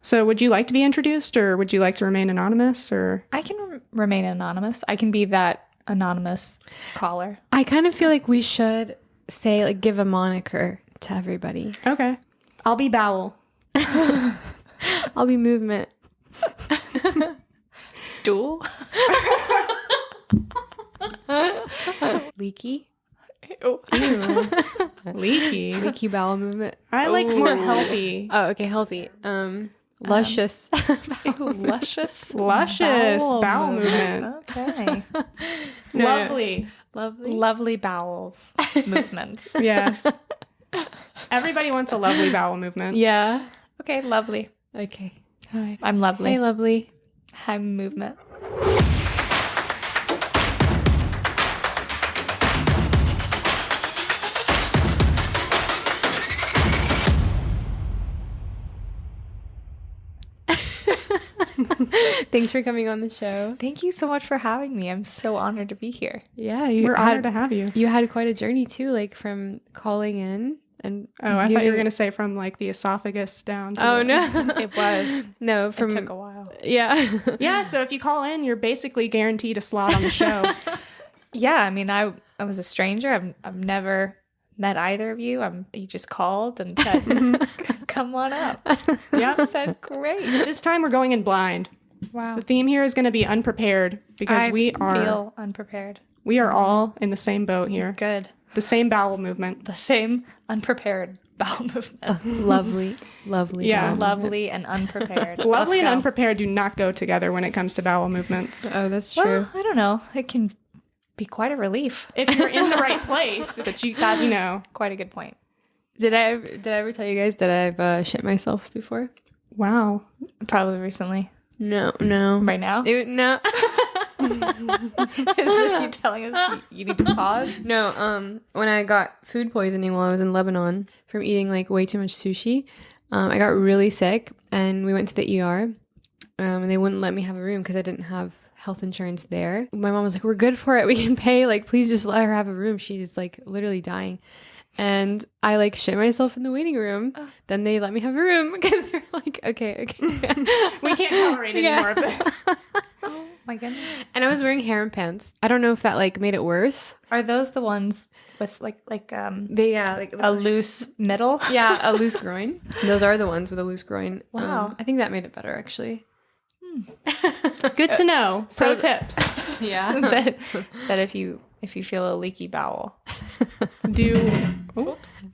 So would you like to be introduced, or would you like to remain anonymous, or? I can remain anonymous. I can be that anonymous caller. I kind of feel like we should say, like, give a moniker to everybody. Okay. I'll be Bowel. I'll be Movement. Stool. Leaky. Ew. Leaky. Leaky bowel movement. I like more healthy. Oh, okay, healthy. Luscious. Ew, luscious. Luscious bowel movement. Okay. No, Lovely. Lovely. Lovely bowels movements. Yes. Everybody wants a lovely bowel movement. Yeah. Okay, lovely. Okay. Hi. I'm lovely. Hey, lovely. I'm movement. Thanks for coming on the show. Thank you so much for having me. I'm so honored to be here. Yeah, We're honored to have you. You had quite a journey too, like from calling in and. Oh, I thought you were going to say from like the esophagus down to Oh the... no, It was. No, from. It took a while. Yeah. Yeah, so if you call in, you're basically guaranteed a slot on the show. Yeah, I mean, I was a stranger. I've never met either of you. You just called and said, "Come on up." Yeah. I said, "Great." This time we're going in blind. Wow. The theme here is going to be unprepared because I we feel unprepared. are all in the same boat here. Good. The same bowel movement. The same unprepared bowel movement. Lovely. Lovely. Yeah. bowel Lovely and unprepared. Lovely and Let's go. unprepared do not go together when it comes to bowel movements. movement. Oh, that's true. Well, I don't know. It can be quite a relief. If you're in the right place, but you know. Quite a good point. Did I ever tell you guys that I've shit myself before? Wow. Probably recently. No. Right now? No. Is this you telling us you need to pause? No, when I got food poisoning while I was in Lebanon from eating like way too much sushi, I got really sick and we went to the ER and they wouldn't let me have a room because I didn't have health insurance there. My mom was like, "We're good for it. We can pay. Like, please just let her have a room. She's like literally dying." And I like shit myself in the waiting room. Then they let me have a room because they're like, okay. We can't tolerate any more of this. Oh my goodness. And I was wearing harem pants. I don't know if that like made it worse. Are those the ones with like Like a loose middle? yeah, a loose groin. Those are the ones with a loose groin. Wow. I think that made it better actually. Good to know. Pro tips. Yeah. that if you feel a leaky bowel. Oops.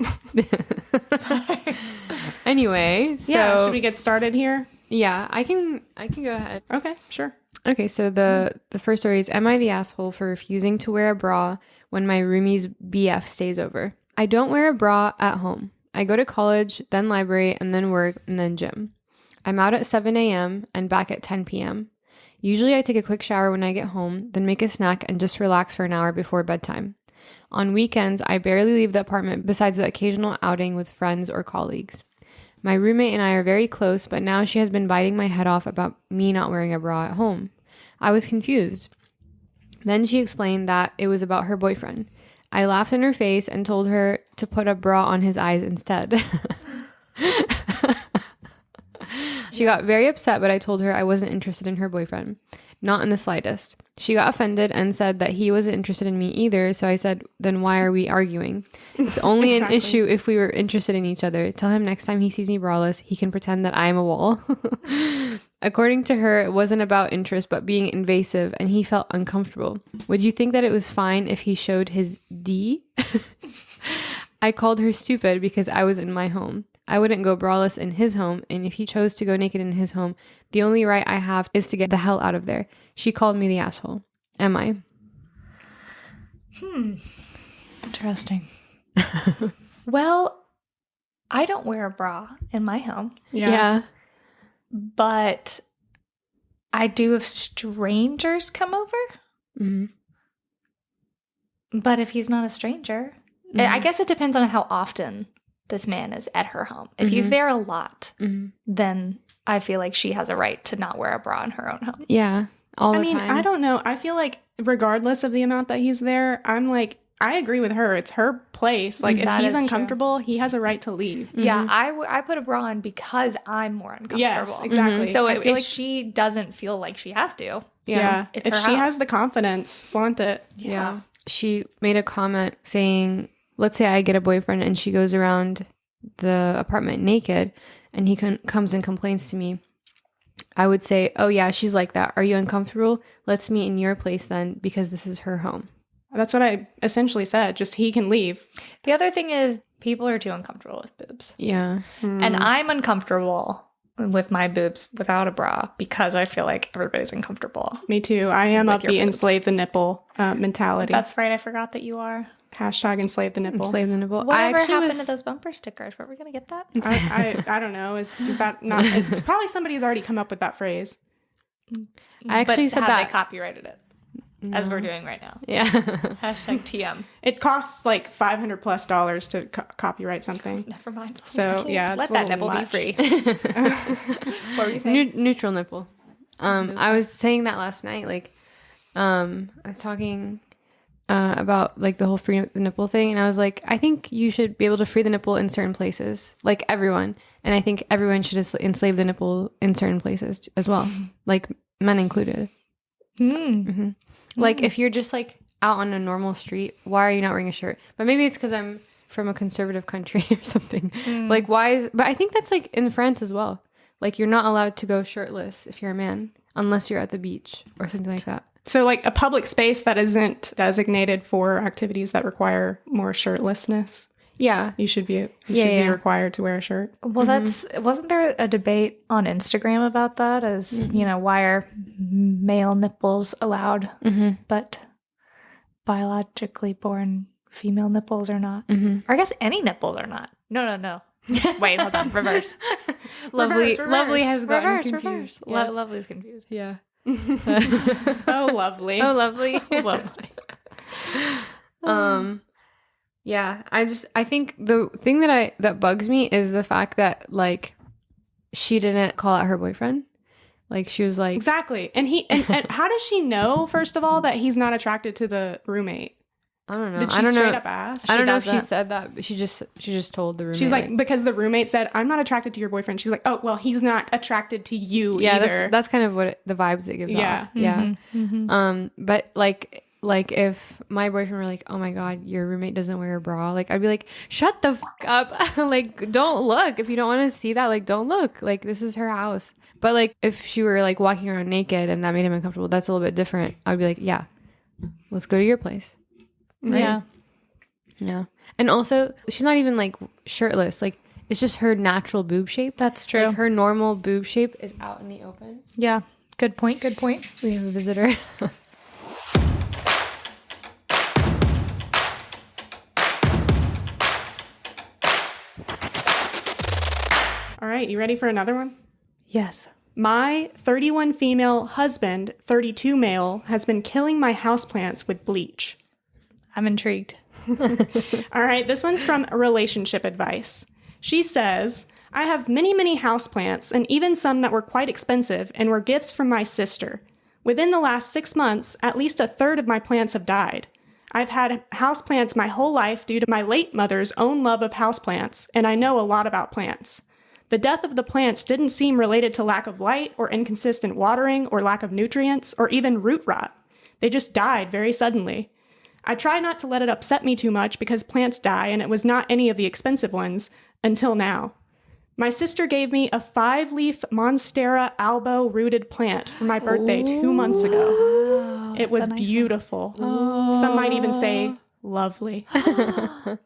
Anyway, so Yeah, should we get started here? yeah, I can go ahead. Okay, sure. Okay, so the first story is, am I the asshole for refusing to wear a bra when my roomie's BF stays over? I don't wear a bra at home. I go to college, then library, and then work, and then gym. I'm out at 7 a.m. and back at 10 p.m. Usually I take a quick shower when I get home, then make a snack and just relax for an hour before bedtime. On weekends, I barely leave the apartment besides the occasional outing with friends or colleagues. My roommate and I are very close, but now she has been biting my head off about me not wearing a bra at home. I was confused. Then she explained that it was about her boyfriend. I laughed in her face and told her to put a bra on his eyes instead. She got very upset, but I told her I wasn't interested in her boyfriend. Not in the slightest. She got offended and said that he wasn't interested in me either, so I said, then why are we arguing? It's only Exactly. an issue if we were interested in each other. Tell him next time he sees me braless, he can pretend that I am a wall. According to her, it wasn't about interest, but being invasive, and he felt uncomfortable. Would you think that it was fine if he showed his D? I called her stupid because I was in my home. I wouldn't go braless in his home, and if he chose to go naked in his home, the only right I have is to get the hell out of there. She called me the asshole. Am I? Interesting. Well, I don't wear a bra in my home, Yeah. but I do if strangers come over. Mm-hmm. But if he's not a stranger, I guess it depends on how often this man is at her home. If he's there a lot, then I feel like she has a right to not wear a bra in her own home. Yeah. All the I mean, time. I don't know. I feel like regardless of the amount that he's there, I'm like, I agree with her. It's her place. Like, if That he's is uncomfortable, he has a right to leave. Yeah, I put a bra on because I'm more uncomfortable. Yes, exactly. So I feel if she doesn't feel like she has to, yeah. it's If her she house. has the confidence, flaunt it. Yeah. She made a comment saying, let's say I get a boyfriend and she goes around the apartment naked and he comes and complains to me. I would say, oh yeah, she's like that. Are you uncomfortable? Let's meet in your place then, because this is her home. That's what I essentially said. Just he can leave. The other thing is people are too uncomfortable with boobs. Yeah. And I'm uncomfortable with my boobs without a bra because I feel like everybody's uncomfortable. Me too. I am of your the boobs. enslave the nipple mentality. That's right. I forgot that you are. Hashtag enslave the nipple. Enslave the nipple. Whatever happened to those bumper stickers? Were we going to get that? I don't know. Is that not? It's probably somebody's already come up with that phrase. I actually said have that. they copyrighted it? As we're doing right now. Yeah. Hashtag TM. It costs like $500+ to copyright something. Never mind. So yeah, it's Let a that little nipple much. be free. What were you saying? Neutral nipple. I was saying that last night. Like, I was talking about like the whole free the nipple thing, and I was like, I think you should be able to free the nipple in certain places, like everyone, and I think everyone should enslave the nipple in certain places as well, like men included. Like if you're just like out on a normal street, why are you not wearing a shirt? But maybe it's because I'm from a conservative country or something. Like why is? But I think that's like in France as well. Like you're not allowed to go shirtless if you're a man unless you're at the beach or something like that. So like a public space that isn't designated for activities that require more shirtlessness, Yeah. you should be Yeah. required to wear a shirt. Well, wasn't there a debate on Instagram about that? As you know, why are male nipples allowed, but biologically born female nipples are not? Or I guess any nipples are not. No. Wait, hold on. Reverse. Lovely has gotten Reverse. confused. Lovely's confused. Yeah. Oh, lovely. Oh, lovely. Lovely. Yeah, I think the thing that bugs me is the fact that like she didn't call out her boyfriend. Like she was like, Exactly. And and how does she know, first of all, that he's not attracted to the roommate? I don't know. Did she I don't straight know. up ask? I don't know if does she that. said that, but she just told the roommate. She's like, because the roommate said, I'm not attracted to your boyfriend. She's like, oh, well, he's not attracted to you yeah, either. that's kind of what the vibes it gives Yeah. off. Yeah. But like if my boyfriend were like, oh my God, your roommate doesn't wear a bra, like I'd be like, shut the fuck up. Like, don't look. If you don't want to see that, like, don't look. Like, this is her house. But like if she were like walking around naked and that made him uncomfortable, that's a little bit different. I'd be like, yeah, let's go to your place. Right? Yeah. Yeah. And also, she's not even like shirtless. Like, it's just her natural boob shape. That's true. Like, her normal boob shape is out in the open. Yeah. Good point. We have a visitor. All right, you ready for another one? Yes. My 31 female husband, 32 male, has been killing my houseplants with bleach. I'm intrigued. All right, this one's from Relationship Advice. She says, I have many, many houseplants, and even some that were quite expensive and were gifts from my sister. Within the last 6 months, at least a third of my plants have died. I've had houseplants my whole life due to my late mother's own love of houseplants, and I know a lot about plants. The death of the plants didn't seem related to lack of light or inconsistent watering or lack of nutrients or even root rot. They just died very suddenly. I try not to let it upset me too much because plants die and it was not any of the expensive ones until now. My sister gave me a 5-leaf Monstera albo rooted plant for my birthday 2 months ago. It was beautiful. Some might even say lovely. Okay.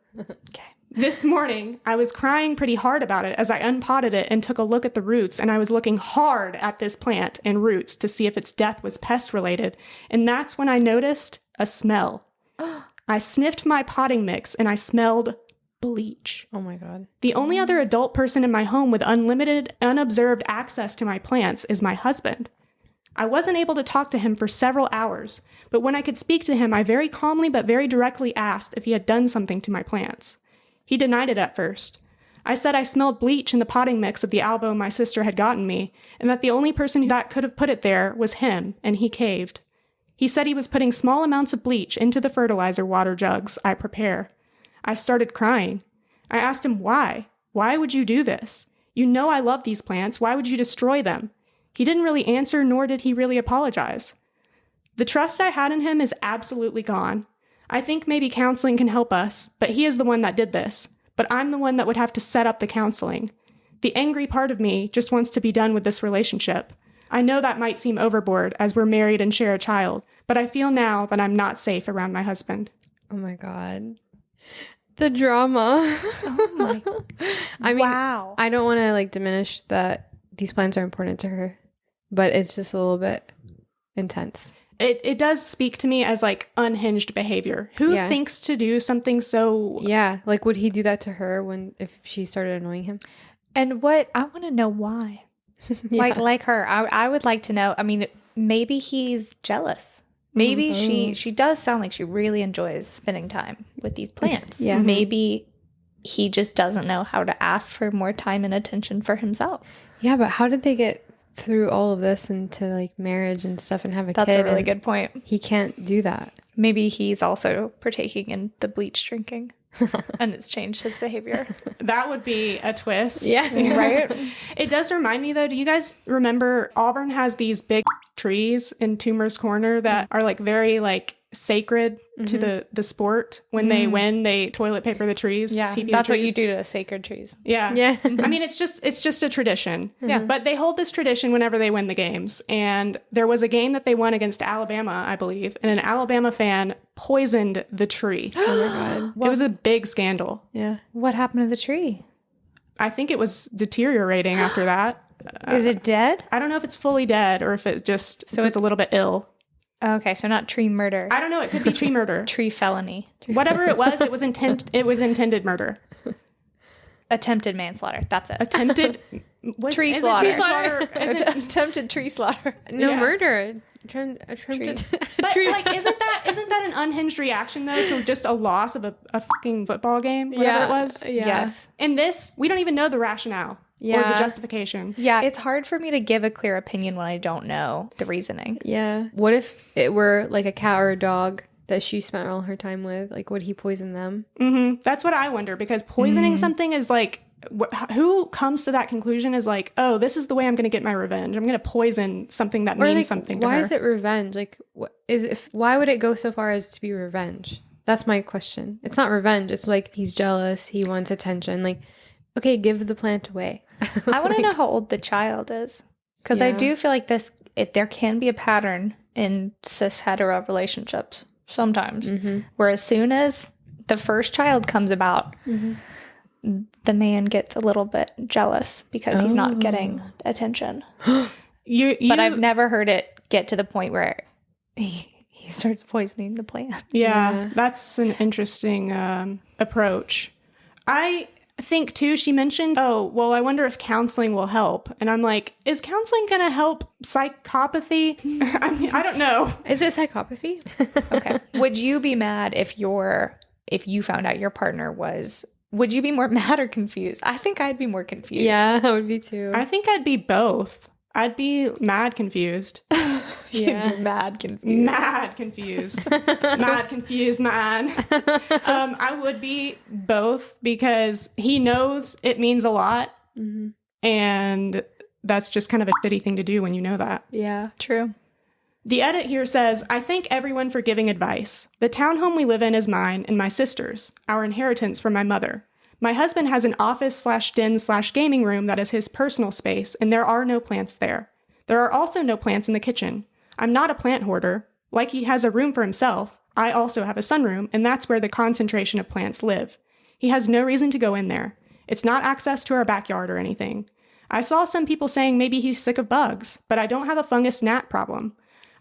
This morning, I was crying pretty hard about it as I unpotted it and took a look at the roots, and I was looking hard at this plant and roots to see if its death was pest related, and that's when I noticed a smell. I sniffed my potting mix and I smelled bleach. Oh my God. The only other adult person in my home with unlimited, unobserved access to my plants is my husband. I wasn't able to talk to him for several hours, but when I could speak to him, I very calmly but very directly asked if he had done something to my plants. He denied it at first. I said I smelled bleach in the potting mix of the albo my sister had gotten me, and that the only person that could have put it there was him, and he caved. He said he was putting small amounts of bleach into the fertilizer water jugs I prepare. I started crying. I asked him why. Why would you do this? You know I love these plants. Why would you destroy them? He didn't really answer, nor did he really apologize. The trust I had in him is absolutely gone. I think maybe counseling can help us, but he is the one that did this. But I'm the one that would have to set up the counseling. The angry part of me just wants to be done with this relationship. I know that might seem overboard as we're married and share a child, but I feel now that I'm not safe around my husband. Oh my God. The drama. Oh my. I mean, wow. I don't want to like diminish that these plants are important to her, but it's just a little bit intense. It does speak to me as like unhinged behavior. Who thinks to do something so... Yeah. Like, would he do that to her if she started annoying him? And what, I want to know why. Yeah. Like her, I would like to know. I mean, maybe he's jealous. Maybe she does sound like she really enjoys spending time with these plants. Yeah. Maybe he just doesn't know how to ask for more time and attention for himself. Yeah, but how did they get through all of this into like marriage and stuff and have a kid? That's a really good point. He can't do that. Maybe he's also partaking in the bleach drinking. And it's changed his behavior. That would be a twist. Yeah, right? It does remind me, though, do you guys remember Auburn has these big trees in Toomer's Corner that are like very like sacred to the sport? When they win, they toilet paper the trees. Yeah, TP that's the what trees. you do to sacred trees. Yeah. Yeah. I mean, it's just a tradition. Yeah. But they hold this tradition whenever they win the games. And there was a game that they won against Alabama, I believe, and an Alabama fan poisoned the tree. Oh my God. It was a big scandal. Yeah. What happened to the tree? I think it was deteriorating after that. Is it dead? I don't know if it's fully dead or if it just was a little bit ill. Okay, so not tree murder. I don't know. It could be tree murder. Tree felony. Whatever it was intended murder. Attempted manslaughter. That's it. Attempted Tree is it slaughter. Tree slaughter? Is it, Attempted tree slaughter. No Yes. murder. but like, isn't that an unhinged reaction though to just a loss of a fucking football game? Whatever it was. Yeah. Yes. In this, we don't even know the rationale or Yeah. the justification. Yeah, it's hard for me to give a clear opinion when I don't know the reasoning. Yeah. What if it were like a cat or a dog that she spent all her time with? Like, would he poison them? Mm-hmm. That's what I wonder, because poisoning something is like, who comes to that conclusion is like, oh, this is the way I'm going to get my revenge. I'm going to poison something that means like, something to why her. is it revenge? Like, why would it go so far as to be revenge? That's my question. It's not revenge. It's like he's jealous. He wants attention. Like, okay, give the plant away. I want to know how old the child is, because I do feel like there can be a pattern in cis hetero relationships sometimes, where as soon as the first child comes about, the man gets a little bit jealous because he's not getting attention. But I've never heard it get to the point where he starts poisoning the plants. Yeah, that's an interesting approach. I think too, she mentioned, oh, well, I wonder if counseling will help. And I'm like, is counseling going to help psychopathy? I mean, I don't know. Is it psychopathy? Okay. Would you be mad if you found out your partner was... Would you be more mad or confused? I think I'd be more confused. Yeah, I would be too. I think I'd be both. I'd be mad confused. You're mad confused. Mad confused. Mad confused, man. I would be both, because he knows it means a lot. And that's just kind of a shitty thing to do when you know that. Yeah, true. The edit here says, I thank everyone for giving advice. The townhome we live in is mine and my sister's, our inheritance from my mother. My husband has an office/den/gaming room that is his personal space, and there are no plants there. There are also no plants in the kitchen. I'm not a plant hoarder. Like he has a room for himself, I also have a sunroom, and that's where the concentration of plants live. He has no reason to go in there. It's not access to our backyard or anything. I saw some people saying maybe he's sick of bugs, but I don't have a fungus gnat problem.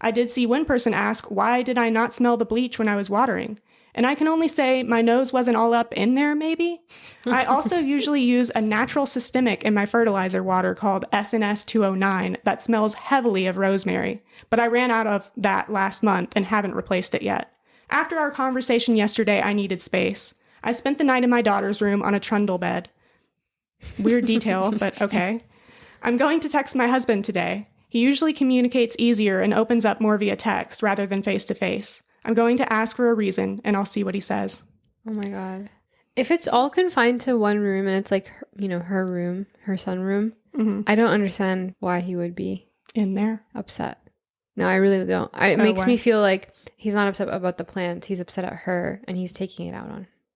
I did see one person ask, why did I not smell the bleach when I was watering? And I can only say my nose wasn't all up in there, maybe? I also usually use a natural systemic in my fertilizer water called SNS 209 that smells heavily of rosemary, but I ran out of that last month and haven't replaced it yet. After our conversation yesterday, I needed space. I spent the night in my daughter's room on a trundle bed. Weird detail, but okay. I'm going to text my husband today. He usually communicates easier and opens up more via text rather than face to face. I'm going to ask for a reason, and I'll see what he says. Oh my God. If it's all confined to one room and it's like, her room, her sunroom, I don't understand why he would be In there? upset. No, I really don't. It makes me feel like he's not upset about the plants. He's upset at her, and he's taking it out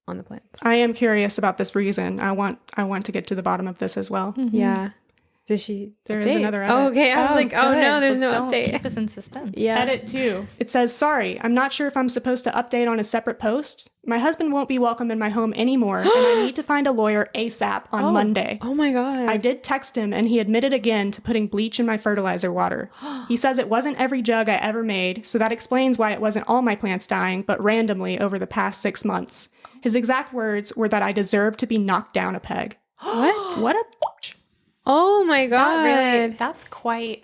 on the plants. I am curious about this reason. I want to get to the bottom of this as well. Yeah. Does she? There update? is another edit. Oh, okay. I was like, oh no, there's no Don't update. keep us in suspense. Yeah. Edit 2. It says, sorry, I'm not sure if I'm supposed to update on a separate post. My husband won't be welcome in my home anymore, and I need to find a lawyer ASAP on Monday. Oh my God. I did text him, and he admitted again to putting bleach in my fertilizer water. He says it wasn't every jug I ever made, so that explains why it wasn't all my plants dying, but randomly over the past 6 months. His exact words were that I deserve to be knocked down a peg. What? What a bitch. Oh my God. That's quite...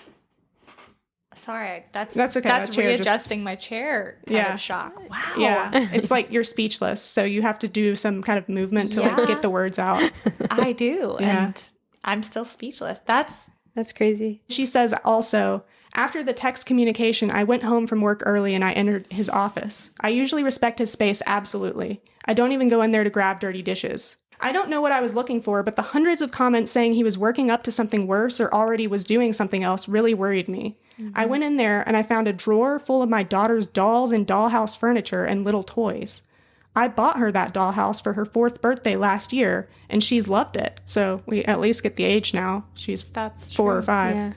Sorry, that's okay. That's That chair readjusting my chair kind of shock. Wow. Yeah, it's like you're speechless, so you have to do some kind of movement to like get the words out. I do, Yeah. and I'm still speechless. That's crazy. She says also, after the text communication, I went home from work early and I entered his office. I usually respect his space absolutely. I don't even go in there to grab dirty dishes. I don't know what I was looking for, but the hundreds of comments saying he was working up to something worse or already was doing something else really worried me. I went in there and I found a drawer full of my daughter's dolls and dollhouse furniture and little toys. I bought her that dollhouse for her 4th birthday last year, and she's loved it. So we at least get the age now. She's That's 4 or true. 5. Yeah.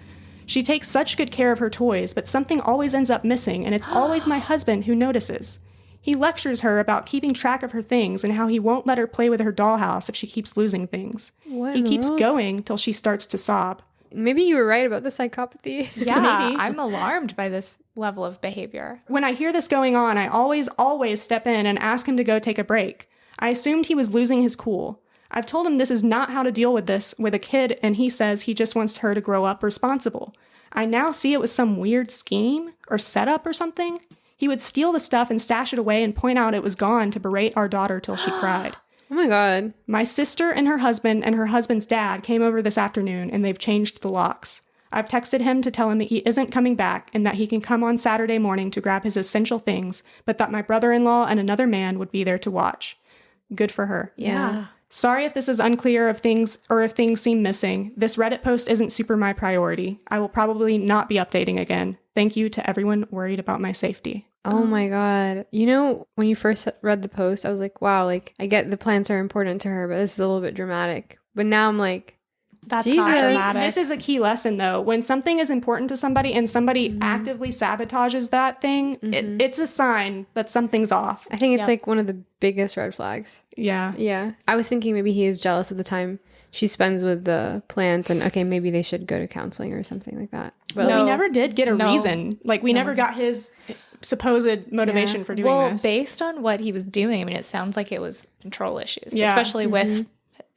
She takes such good care of her toys, but something always ends up missing, and it's always my husband who notices. He lectures her about keeping track of her things and how he won't let her play with her dollhouse if she keeps losing things. What He in the keeps world? going till she starts to sob. Maybe you were right about the psychopathy. yeah. Maybe. I'm alarmed by this level of behavior. When I hear this going on, I always step in and ask him to go take a break. I assumed he was losing his cool. I've told him this is not how to deal with this with a kid, and he says he just wants her to grow up responsible. I now see it was some weird scheme or setup or something. He would steal the stuff and stash it away and point out it was gone to berate our daughter till she cried. Oh my God. My sister and her husband's dad came over this afternoon, and they've changed the locks. I've texted him to tell him he isn't coming back and that he can come on Saturday morning to grab his essential things, but that my brother-in-law and another man would be there to watch. Good for her. Yeah. Sorry if this is unclear of things or if things seem missing. This Reddit post isn't super my priority. I will probably not be updating again. Thank you to everyone worried about my safety. Oh my God. When you first read the post, I was like, wow, like I get the plants are important to her, but this is a little bit dramatic. But now I'm like, That's Jesus. not dramatic. This is a key lesson, though. When something is important to somebody and somebody actively sabotages that thing, it's a sign that something's off. I think it's like one of the biggest red flags. Yeah. Yeah. I was thinking maybe he is jealous of the time she spends with the plants and okay, maybe they should go to counseling or something like that. But Well, No. we never did get a No. reason. Like, we never got his supposed motivation for doing well, this. based on what he was doing, I mean, it sounds like it was control issues, Yeah. especially with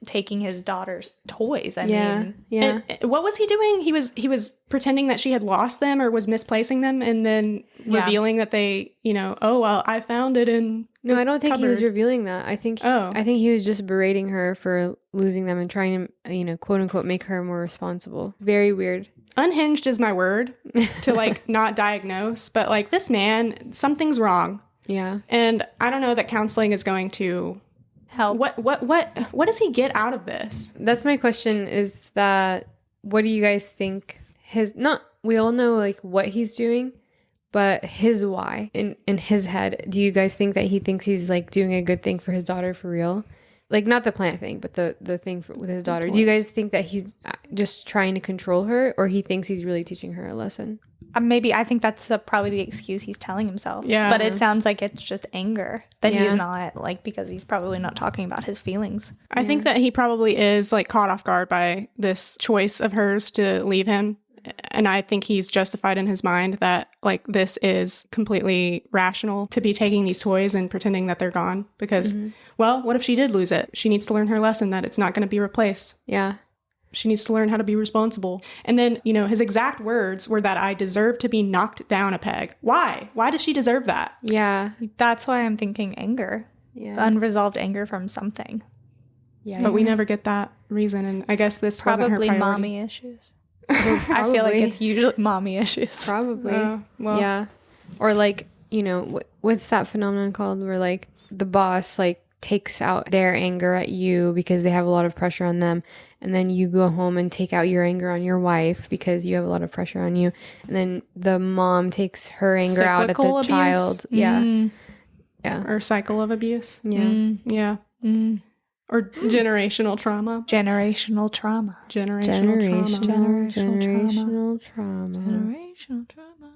taking his daughter's toys. I mean, yeah. And what was he doing? He was pretending that she had lost them or was misplacing them and then revealing that they, oh, well, I found it in No, I don't think he was cupboard. revealing that. I think Oh. he was just berating her for losing them and trying to, quote unquote, make her more responsible. Very weird. Unhinged is my word to like not diagnose, but like this man, something's wrong. Yeah. And I don't know that counseling is going to help. what does he get out of this? That's my question is that what do you guys think we all know like what he's doing, but his why in his head, do you guys think that he thinks he's like doing a good thing for his daughter for real? Like not the plant thing, but the thing with his daughter. Do you guys think that he's just trying to control her or he thinks he's really teaching her a lesson? Maybe I think that's probably the excuse he's telling himself. Yeah. But it sounds like it's just anger that Yeah. he's not like, because he's probably not talking about his feelings. I think that he probably is like caught off guard by this choice of hers to leave him. And I think he's justified in his mind that like this is completely rational to be taking these toys and pretending that they're gone because, well, what if she did lose it? She needs to learn her lesson that it's not going to be replaced. Yeah. She needs to learn how to be responsible. And then, his exact words were that I deserve to be knocked down a peg. Why? Why does she deserve that? Yeah. That's why I'm thinking anger. Yeah. Unresolved anger from something. Yeah. But we never get that reason. And I guess this wasn't her Probably priority. mommy issues. I feel like it's usually mommy issues. Probably. Well, Yeah. Or like, you know, what's that phenomenon called where like the boss like takes out their anger at you because they have a lot of pressure on them, and then you go home and take out your anger on your wife because you have a lot of pressure on you, and then the mom takes her anger out at the Cyclical abuse? child. Yeah. Yeah. Or cycle of abuse. Yeah. Yeah. Or generational trauma. Generational trauma. Generational trauma. Generational trauma. Generational trauma.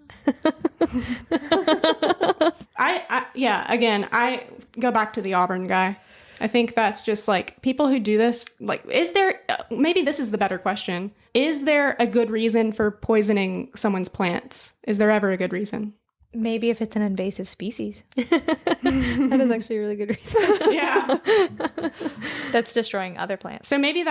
I go back to the Auburn guy. I think that's just like people who do this, like, is there, maybe this is the better question. Is there a good reason for poisoning someone's plants? Is there ever a good reason? Maybe if it's an invasive species. That is actually a really good reason. Yeah. That's destroying other plants. So maybe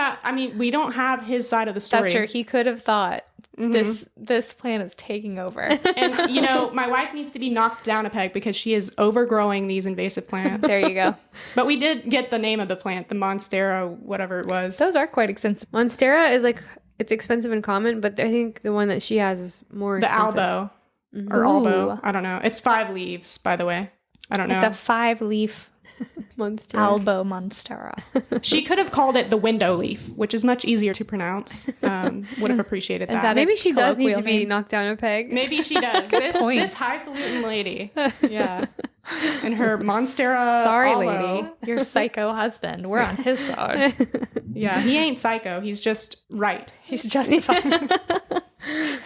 we don't have his side of the story. That's true. He could have thought this plant is taking over. And, you know, my wife needs to be knocked down a peg because she is overgrowing these invasive plants. There you go. But we did get the name of the plant, the Monstera, whatever it was. Those are quite expensive. Monstera is like, it's expensive and common, but I think the one that she has is more the expensive. Albo. Or Albo. I don't know. It's 5 leaves, by the way. I don't know. It's a 5-leaf Monstera. Albo Monstera. She could have called it the window leaf, which is much easier to pronounce. Would have appreciated that. that Maybe its she does need to colloquial be name? knocked down a peg. Maybe she does. This highfalutin lady. Yeah. And her Monstera Sorry, Albo. lady. Your psycho husband. We're on his side. Yeah, he ain't psycho. He's just right. He's justified.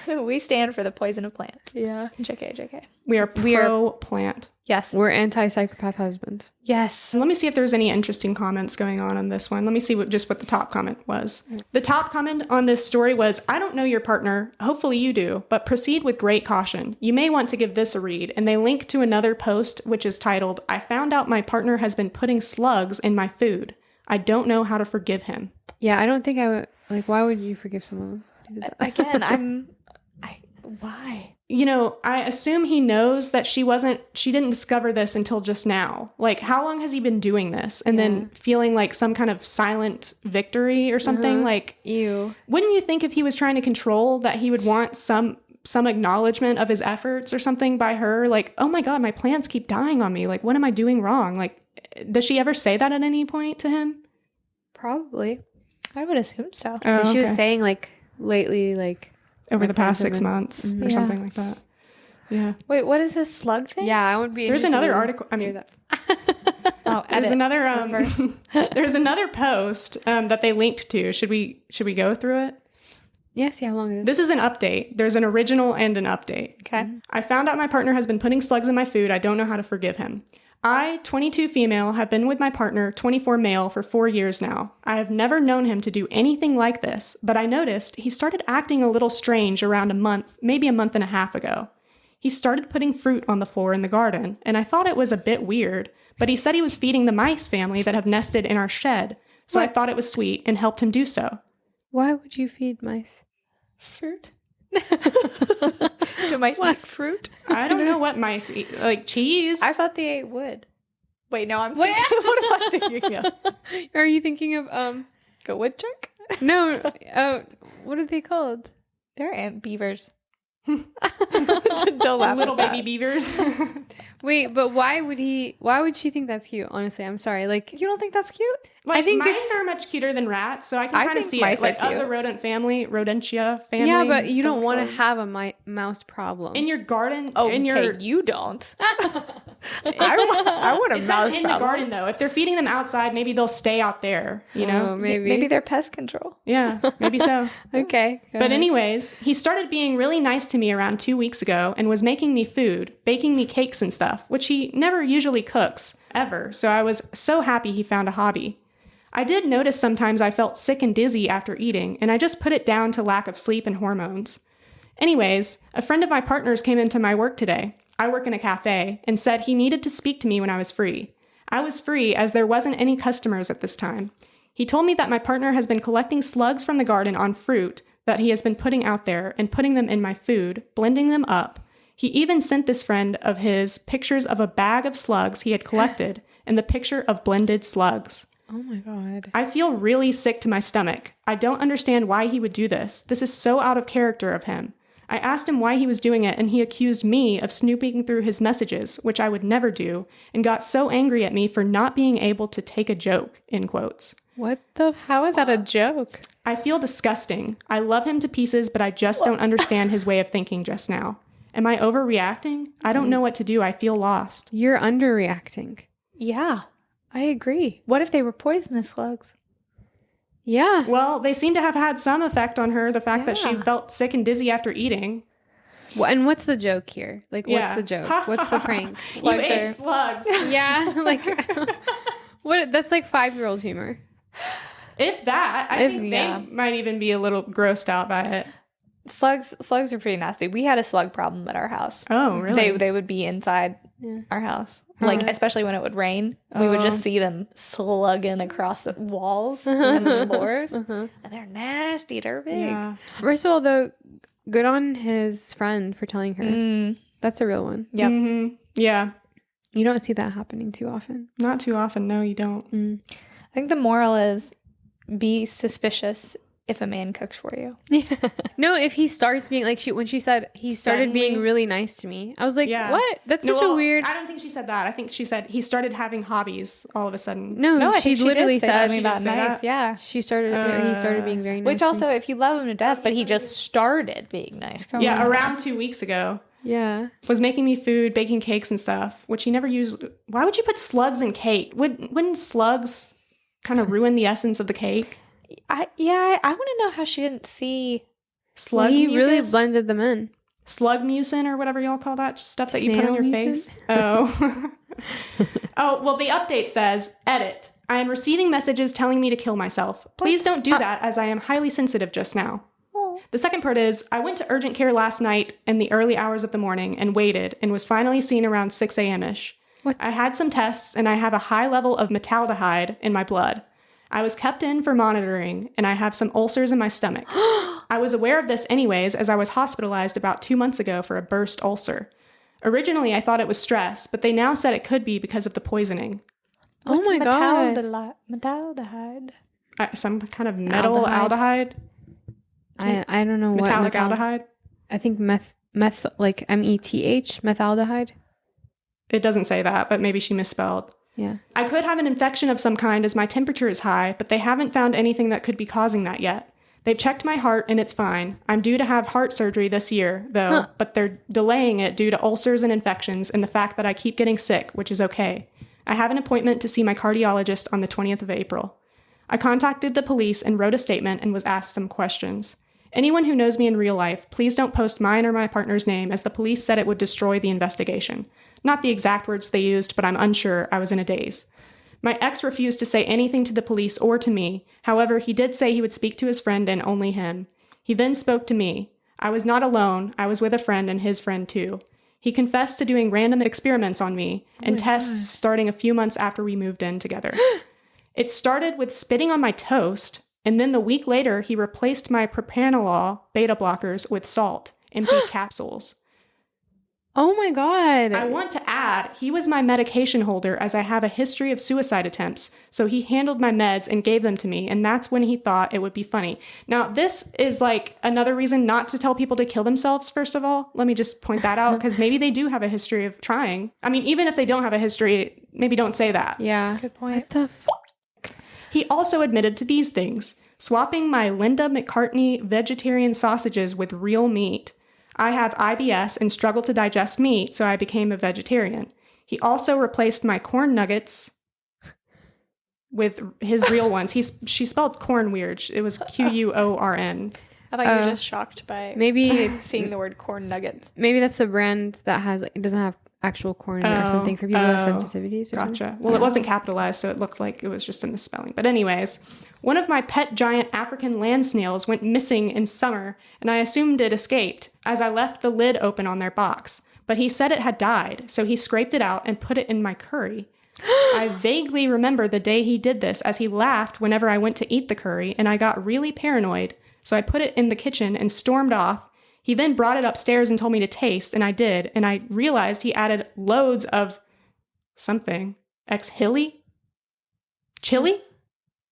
We stand for the poison of plants. Yeah. JK. We are pro-plant. Yes. We're anti-psychopath husbands. Yes. Let me see if there's any interesting comments going on this one. Let me see what the top comment was. The top comment on this story was, I don't know your partner. Hopefully you do, but proceed with great caution. You may want to give this a read. And they link to another post, which is titled, I found out my partner has been putting slugs in my food. I don't know how to forgive him. Yeah, I don't think I would, like, why would you forgive someone who did that? Again, why? You know, I assume he knows that she didn't discover this until just now. Like, how long has he been doing this? And then feeling like some kind of silent victory or something? Like, Ew. wouldn't you think if he was trying to control that he would want some acknowledgement of his efforts or something by her? Like, oh my God, my plants keep dying on me. Like, what am I doing wrong? Like, does she ever say that at any point to him? Probably. I would assume so. Oh, She was okay. saying, like, lately, like... Over my the past plants 6 have been- months or something like that. Yeah. Wait, what is this slug thing? Yeah, I would be There's interested another to article. I hear mean, that. Oh, there's edit. another there's another post that they linked to. Should we go through it? Yes, yeah, how long it is. This is an update. There's an original and an update. Okay. I found out my partner has been putting slugs in my food. I don't know how to forgive him. I, 22 female, have been with my partner, 24 male, for 4 years now. I have never known him to do anything like this, but I noticed he started acting a little strange around a month, maybe a month and a half ago. He started putting fruit on the floor in the garden, and I thought it was a bit weird, but he said he was feeding the mice family that have nested in our shed, so I thought it was sweet and helped him do so. Why would you feed mice? Fruit. Do mice eat fruit? I don't know what mice eat, like cheese. I thought they ate wood. Wait, no, I'm thinking, what am I thinking of? Are you thinking of, Go woodchuck? no, what are they called? They're ant beavers. Don't laugh Little at baby that. beavers. Wait, but why would she think that's cute? Honestly, I'm sorry. Like, You don't think that's cute? Like, I think mice it's- are much cuter than rats, so I can I kind of think see mice it. are Like, of cute. the rodentia family. yeah, but you don't want to control. have a mouse problem. In your garden, Oh, in your... you don't. I want a It mouse says in the problem. garden, though. If they're feeding them outside, maybe they'll stay out there, you know? Oh, maybe. Maybe they're pest control. Yeah, maybe so. Okay. go But ahead. anyways, he started being really nice to me around 2 weeks ago and was making me food, baking me cakes and stuff, which he never usually cooks, ever. So I was so happy he found a hobby. I did notice sometimes I felt sick and dizzy after eating, and I just put it down to lack of sleep and hormones. Anyways, a friend of my partner's came into my work today. I work in a cafe, and said he needed to speak to me when I was free. I was free as there wasn't any customers at this time. He told me that my partner has been collecting slugs from the garden on fruit that he has been putting out there and putting them in my food, blending them up. He even sent this friend of his pictures of a bag of slugs he had collected and the picture of blended slugs. Oh my God. I feel really sick to my stomach. I don't understand why he would do this. This is so out of character of him. I asked him why he was doing it, and he accused me of snooping through his messages, which I would never do, and got so angry at me for not being able to take a joke, in quotes. What the How is that a joke? I feel disgusting. I love him to pieces, but I just don't understand his way of thinking just now. Am I overreacting? I don't know what to do. I feel lost. You're underreacting. Yeah, I agree. What if they were poisonous slugs? Yeah. Well, they seem to have had some effect on her, the fact that she Yeah. felt sick and dizzy after eating. And what's the joke here? Like, what's Yeah. the joke? What's the prank? You ate slugs. Yeah, like, what? That's like 5-year-old humor. If that, I think yeah. they might even be a little grossed out by it. Slugs are pretty nasty. We had a slug problem at our house. Oh, really? They would be inside our house. Like, Alright. especially when it would rain. We would just see them slugging across the walls and the floors. And they're nasty. They're big. Yeah. First of all, though, good on his friend for telling her. That's a real one. Yep. Mm-hmm. Yeah. You don't see that happening too often. Not too often. No, you don't. I think the moral is be suspicious if a man cooks for you. No, if he starts being like when she said he started being Suddenly? really nice to me, I was like, Yeah. what? That's No, such a well, weird. I don't think she said that. I think she said he started having hobbies all of a sudden. No, I she think literally did say said something she about did say nice. that? Yeah. he started being very nice. Which to also, me. if you love him to death, but he just started being nice. Come Yeah, on. around 2 weeks ago. Yeah. Was making me food, baking cakes and stuff, which he never used. Why would you put slugs in cake? Wouldn't slugs kind of ruin the essence of the cake? I want to know how she didn't see. Slug He really mucus? blended them in. Slug mucin or whatever y'all call that stuff that you put on Snail your mucin? face. Oh. Oh, well, the update says, edit. I am receiving messages telling me to kill myself. Please don't do that as I am highly sensitive just now. The second part is, I went to urgent care last night in the early hours of the morning and waited and was finally seen around 6 a.m.-ish. What? I had some tests and I have a high level of metaldehyde in my blood. I was kept in for monitoring and I have some ulcers in my stomach. I was aware of this anyways as I was hospitalized about 2 months ago for a burst ulcer. Originally, I thought it was stress, but they now said it could be because of the poisoning. Oh my God. Metaldehyde. Some kind of metal Aldehyde? aldehyde? I don't know what Metallic aldehyde? I think meth like METH, methaldehyde. It doesn't say that, but maybe she misspelled. Yeah. I could have an infection of some kind as my temperature is high, but they haven't found anything that could be causing that yet. They've checked my heart and it's fine. I'm due to have heart surgery this year, though, but they're delaying it due to ulcers and infections and the fact that I keep getting sick, which is okay. I have an appointment to see my cardiologist on the 20th of April. I contacted the police and wrote a statement and was asked some questions. Anyone who knows me in real life, please don't post mine or my partner's name as the police said it would destroy the investigation. Not the exact words they used, but I'm unsure. I was in a daze. My ex refused to say anything to the police or to me. However, he did say he would speak to his friend and only him. He then spoke to me. I was not alone. I was with a friend and his friend too. He confessed to doing random experiments on me and tests starting a few months after we moved in together. It started with spitting on my toast, and then the week later, he replaced my propranolol beta blockers with salt, empty capsules. Oh my God. I want to add, he was my medication holder as I have a history of suicide attempts, so he handled my meds and gave them to me, and that's when he thought it would be funny. Now, this is like another reason not to tell people to kill themselves, first of all. Let me just point that out, because maybe they do have a history of trying. I mean, even if they don't have a history, maybe don't say that. Yeah. Good point. What the He also admitted to these things, swapping my Linda McCartney vegetarian sausages with real meat. I have IBS and struggle to digest meat, so I became a vegetarian. He also replaced my corn nuggets with his real ones. She spelled corn weird. It was Quorn. I thought you were just shocked by Maybe seeing the word corn nuggets. maybe that's the brand that has it doesn't have actual corn in it or something for people who have sensitivities. Or something. Gotcha. Well, it wasn't capitalized, so it looked like it was just a misspelling. But anyways, one of my pet giant African land snails went missing in summer, and I assumed it escaped as I left the lid open on their box. But he said it had died, so he scraped it out and put it in my curry. I vaguely remember the day he did this as he laughed whenever I went to eat the curry, and I got really paranoid, so I put it in the kitchen and stormed off. He then brought it upstairs and told me to taste, and I did, and I realized he added loads of something. Chili?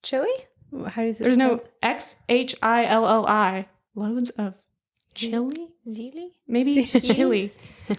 Chili? How do you say There's it? no XHILLI. Loads of chili? Zili? Maybe chili.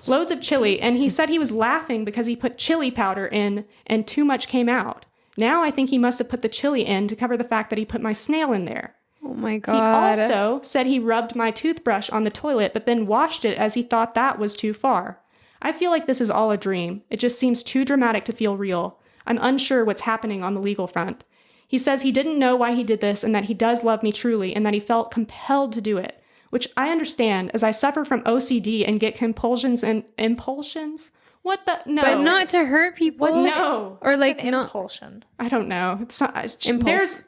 Loads of chili. And he said he was laughing because he put chili powder in and too much came out. Now I think he must have put the chili in to cover the fact that he put my snail in there. Oh my He God. also said he rubbed my toothbrush on the toilet, but then washed it as he thought that was too far. I feel like this is all a dream. It just seems too dramatic to feel real. I'm unsure what's happening on the legal front. He says he didn't know why he did this and that he does love me truly and that he felt compelled to do it, which I understand as I suffer from OCD and get compulsions and impulsions. What the? No. But not to hurt people. No. Or like An not. impulsion. I don't know. It's not. Impulse. There's.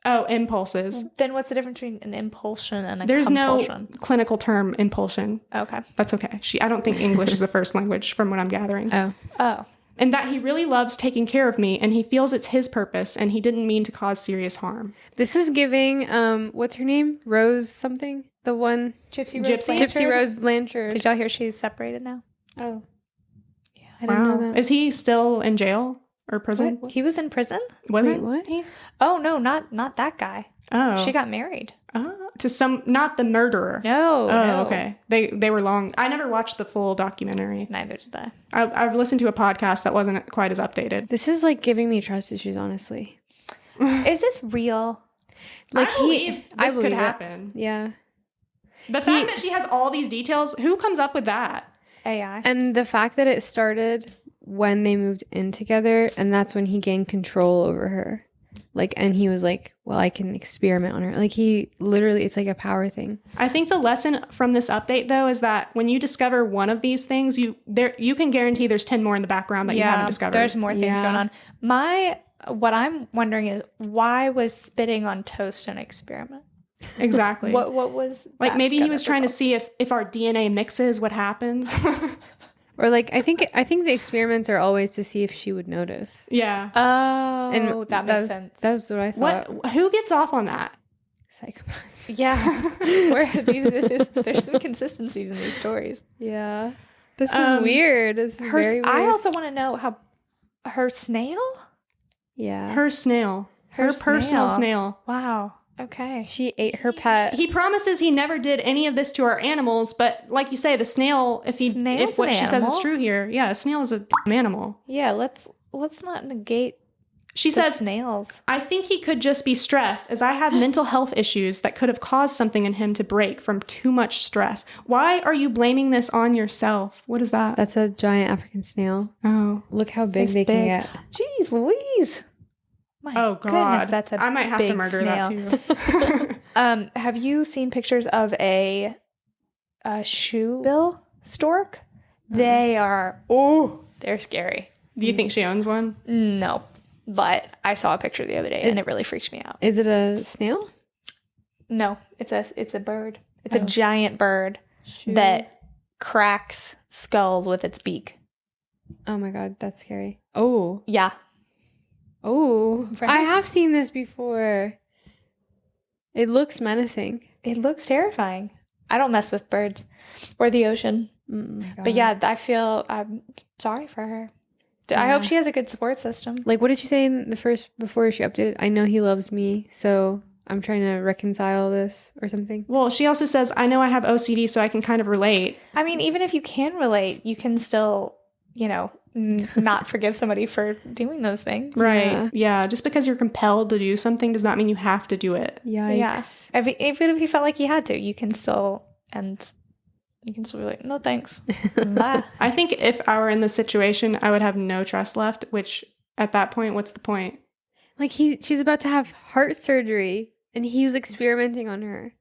Oh, impulses. Then what's the difference between an impulsion and a There's compulsion? no clinical term impulsion. Okay. That's okay. I don't think English is the first language from what I'm gathering. Oh. And that he really loves taking care of me and he feels it's his purpose and he didn't mean to cause serious harm. This is giving, what's her name? Rose something? The one. Gypsy Rose Gypsy? Blanchard? Gypsy Rose Blanchard. Did y'all hear she's separated now? Oh. Yeah. I didn't know that. Is he still in jail or prison? What? He was in prison? Wasn't Wait, what? he? Oh, no, not that guy. Oh. She got married. To some, not the murderer. No, Oh, no. okay. They were long. I never watched the full documentary. Neither did I. I've listened to a podcast that wasn't quite as updated. This is like giving me trust issues, honestly. Is this real? Like I believe this could believe it. happen. Yeah. The fact that she has all these details, who comes up with that? AI. And the fact that it started when they moved in together, and that's when he gained control over her. Like, and he was like, well, I can experiment on her. Like, he literally, it's like a power thing. I think the lesson from this update, though, is that when you discover one of these things, you can guarantee there's 10 more in the background that you haven't discovered. There's more things going on. What I'm wondering is, why was spitting on toast an experiment? Exactly. What was like that maybe he gonna was trying to result? see if our DNA mixes, what happens. Or like, I think the experiments are always to see if she would notice. Yeah. Oh, And that makes sense. That's what I thought. Who gets off on that? Psychopaths. Yeah. There's some consistencies in these stories. Yeah. This is weird. This is very weird. I also want to know how her snail? Yeah. Her snail. Her personal snail. Wow. Okay. She ate her pet. He promises he never did any of this to our animals, but like you say, the snail, if what she says is true here, yeah, a snail is a animal. Yeah, let's not negate She says, snails. I think he could just be stressed, as I have mental health issues that could have caused something in him to break from too much stress. Why are you blaming this on yourself? What is that? That's a giant African snail. Oh. Look how big It's they can big. get. Jeez Louise. My Oh, God. goodness, that's a I might have to big murder snail. that too. Have you seen pictures of a shoebill stork? They are, they're scary. Do you think she owns one? No, but I saw a picture the other day and it really freaked me out. Is it a snail? No, it's a bird. It's a giant bird that cracks skulls with its beak. Oh my God, that's scary. Oh. Yeah. Oh. Right? I have seen this before. It looks menacing. It looks terrifying. I don't mess with birds or the ocean. But yeah, I'm sorry for her. I hope she has a good support system. Like, what did you say in the first, before she updated? I know he loves me, so I'm trying to reconcile this or something. Well, she also says, I know I have OCD, so I can kind of relate. I mean, even if you can relate, you can still, not forgive somebody for doing those things. Right. Yeah. Just because you're compelled to do something does not mean you have to do it. Yikes. Yeah. Even if he felt like he had to, you can still be like, no thanks. Bye. I think if I were in this situation, I would have no trust left, which at that point, what's the point? Like, she's about to have heart surgery, and he was experimenting on her.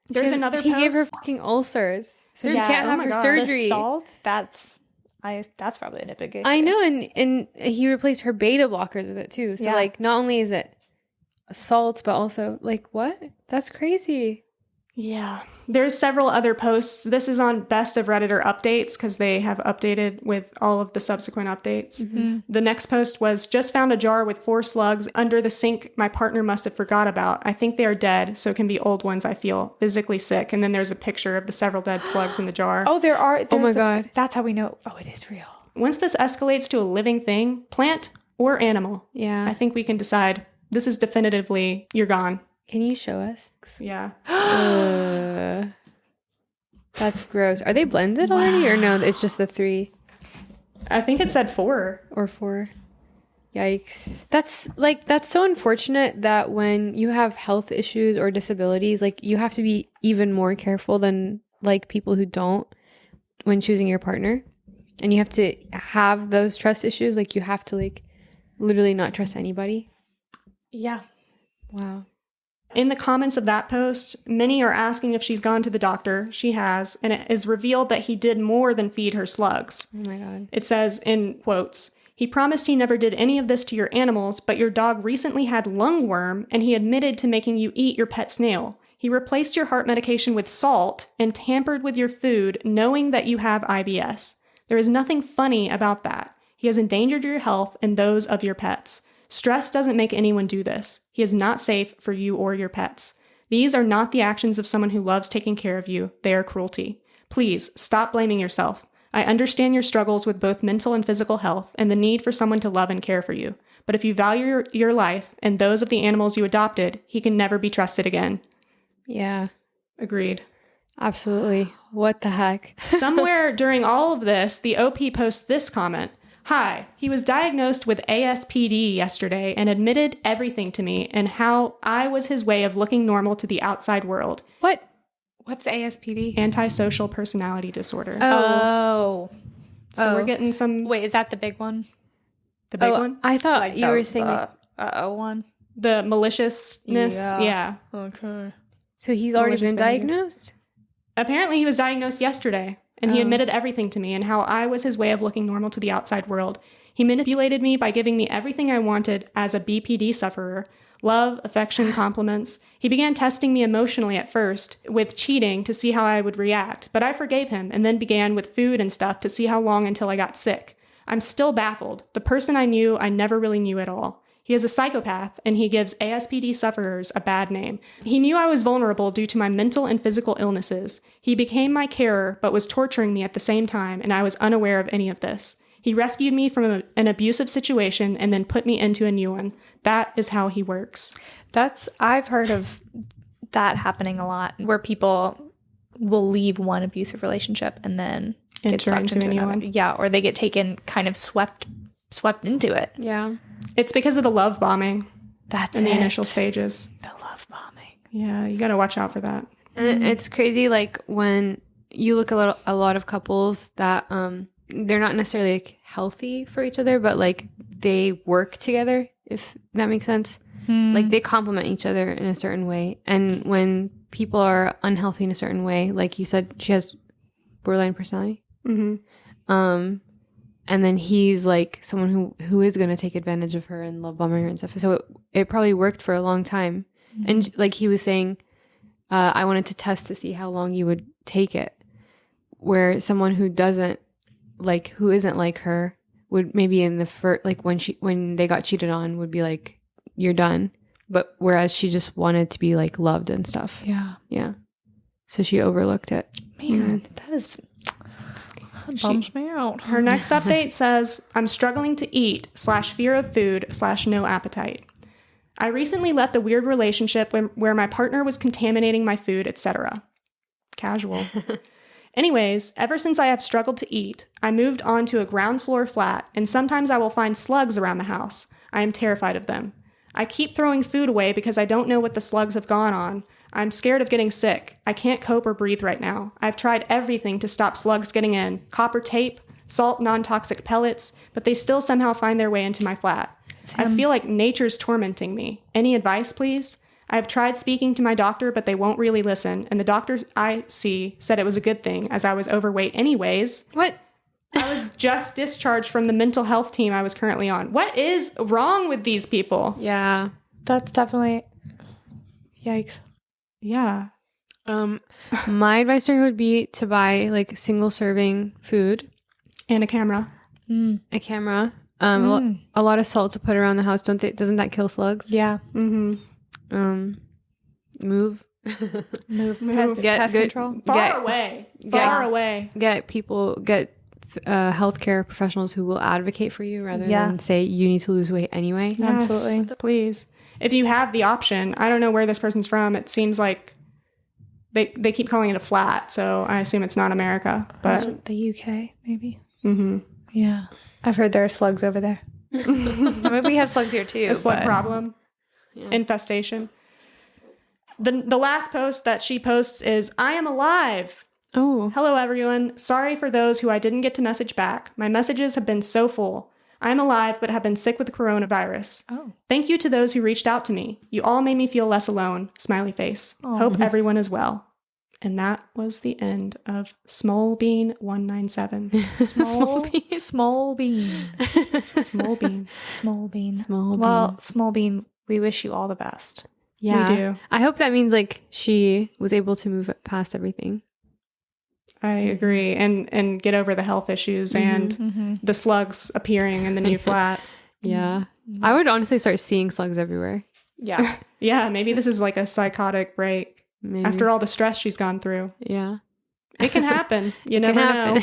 There's another He post. gave her fucking ulcers, so she There's- can't oh have my her God. surgery. The salt, that's probably a big issue. I know, and he replaced her beta blockers with it too. So like, not only is it salt, but also like, what? That's crazy. Yeah. There's several other posts. This is on Best of Redditor updates because they have updated with all of the subsequent updates. Mm-hmm. The next post was, just found a jar with 4 slugs under the sink my partner must have forgot about. I think they are dead, so it can be old ones, I feel. Physically sick. And then there's a picture of the several dead slugs in the jar. Oh, Oh my God. That's how we know. Oh, it is real. Once this escalates to a living thing, plant or animal, Yeah. I think we can decide This is definitively, you're gone. Can you show us? Yeah. That's gross. Are they blended already, or no? It's just the 3 I think it said 4. or 4. Yikes. That's so unfortunate that when you have health issues or disabilities, like you have to be even more careful than like people who don't when choosing your partner. And you have to have those trust issues. Like you have to like literally not trust anybody. Yeah. Wow. In the comments of that post, many are asking if she's gone to the doctor. She has, and it is revealed that he did more than feed her slugs. Oh my God. It says in quotes, "He promised he never did any of this to your animals, but your dog recently had lungworm and he admitted to making you eat your pet snail. He replaced your heart medication with salt and tampered with your food knowing that you have IBS. There is nothing funny about that. He has endangered your health and those of your pets. Stress doesn't make anyone do this. He is not safe for you or your pets. These are not the actions of someone who loves taking care of you. They are cruelty. Please stop blaming yourself. I understand your struggles with both mental and physical health and the need for someone to love and care for you. But if you value your life and those of the animals you adopted, he can never be trusted again." Yeah. Agreed. Absolutely. What the heck? Somewhere during all of this, the OP posts this comment. "Hi, he was diagnosed with ASPD yesterday and admitted everything to me and how I was his way of looking normal to the outside world. What? What's ASPD? Antisocial personality disorder." Oh. So we're getting some... Wait, is that the big one? The big one? I thought you were saying like, one. The maliciousness? Yeah. Okay. so he's already Malicious been behavior. diagnosed? Apparently he was diagnosed yesterday, and he admitted everything to me and how I was his way of looking normal to the outside world. He manipulated me by giving me everything I wanted as a BPD sufferer. Love, affection, compliments. He began testing me emotionally at first with cheating to see how I would react, but I forgave him and then began with food and stuff to see how long until I got sick. I'm still baffled. The person I knew, I never really knew at all. He is a psychopath, and he gives ASPD sufferers a bad name. He knew I was vulnerable due to my mental and physical illnesses. He became my carer, but was torturing me at the same time, and I was unaware of any of this. He rescued me from an abusive situation and then put me into a new one. That is how he works. I've heard of that happening a lot, where people will leave one abusive relationship and then get Enter sucked into into a new another. one. Yeah, or they get taken, kind of swept into it. Yeah. It's because of the love bombing That's in the it. initial stages. The love bombing. Yeah, you got to watch out for that. And it's crazy, like when you look at a lot of couples that they're not necessarily like healthy for each other, but like they work together, if that makes sense. Like they complement each other in a certain way. And when people are unhealthy in a certain way, like you said, she has borderline personality. Mm-hmm. And then he's like someone who is going to take advantage of her and love bombing her and stuff. So it probably worked for a long time. And like he was saying, I wanted to test to see how long you would take it. Where someone who isn't like her would maybe in the first, like when they got cheated on, would be like, you're done. But whereas she just wanted to be like loved and stuff. Yeah. Yeah. So she overlooked it. Man, that bums me out. Her next update says, "I'm struggling to eat / fear of food / no appetite. I recently left a weird relationship where my partner was contaminating my food, etc." Casual. "Anyways, ever since I have struggled to eat, I moved on to a ground floor flat, and sometimes I will find slugs around the house. I am terrified of them. I keep throwing food away because I don't know what the slugs have gone on. I'm scared of getting sick. I can't cope or breathe right now. I've tried everything to stop slugs getting in. Copper tape, salt non-toxic pellets, but they still somehow find their way into my flat. I feel like nature's tormenting me. Any advice, please? I have tried speaking to my doctor, but they won't really listen, and the doctor I see said it was a good thing, as I was overweight anyways. What? I was just discharged from the mental health team I was currently on. What is wrong with these people?" Yeah. That's definitely... Yikes. Yeah. My advice to her would be to buy like single serving food, And a camera. a camera, a lot of salt to put around the house. Doesn't that kill slugs? Yeah. Mm-hmm. Move. Move. Move. Pest control. Far away. Get healthcare professionals who will advocate for you rather Yeah. than say you need to lose weight anyway. Yes, Absolutely. please. if you have the option, I don't know where this person's from. It seems like they keep calling it a flat, so I assume it's not America. But the UK, maybe. Mm-hmm. Yeah. I've heard there are slugs over there. I mean, we have slugs here too. A slug problem. Yeah. Infestation. The last post that she posts is, I am alive. Oh. Hello, everyone. Sorry for those who I didn't get to message back. My messages have been so full. I am alive, but have been sick with the coronavirus. Oh. Thank you to those who reached out to me. You all made me feel less alone. Smiley face. Oh. Hope everyone is well. And that was the end of Small Bean 197. Small bean. Small bean. Small Bean. Small bean. Small bean. Well, Small bean, we wish you all the best. Yeah. We do. I hope that means like she was able to move past everything. I agree. And get over the health issues and the slugs appearing in the new flat. Yeah. I would honestly start seeing slugs everywhere. Yeah. Yeah, maybe this is like a psychotic break. Maybe. After all the stress she's gone through. Yeah. It can happen. You never know.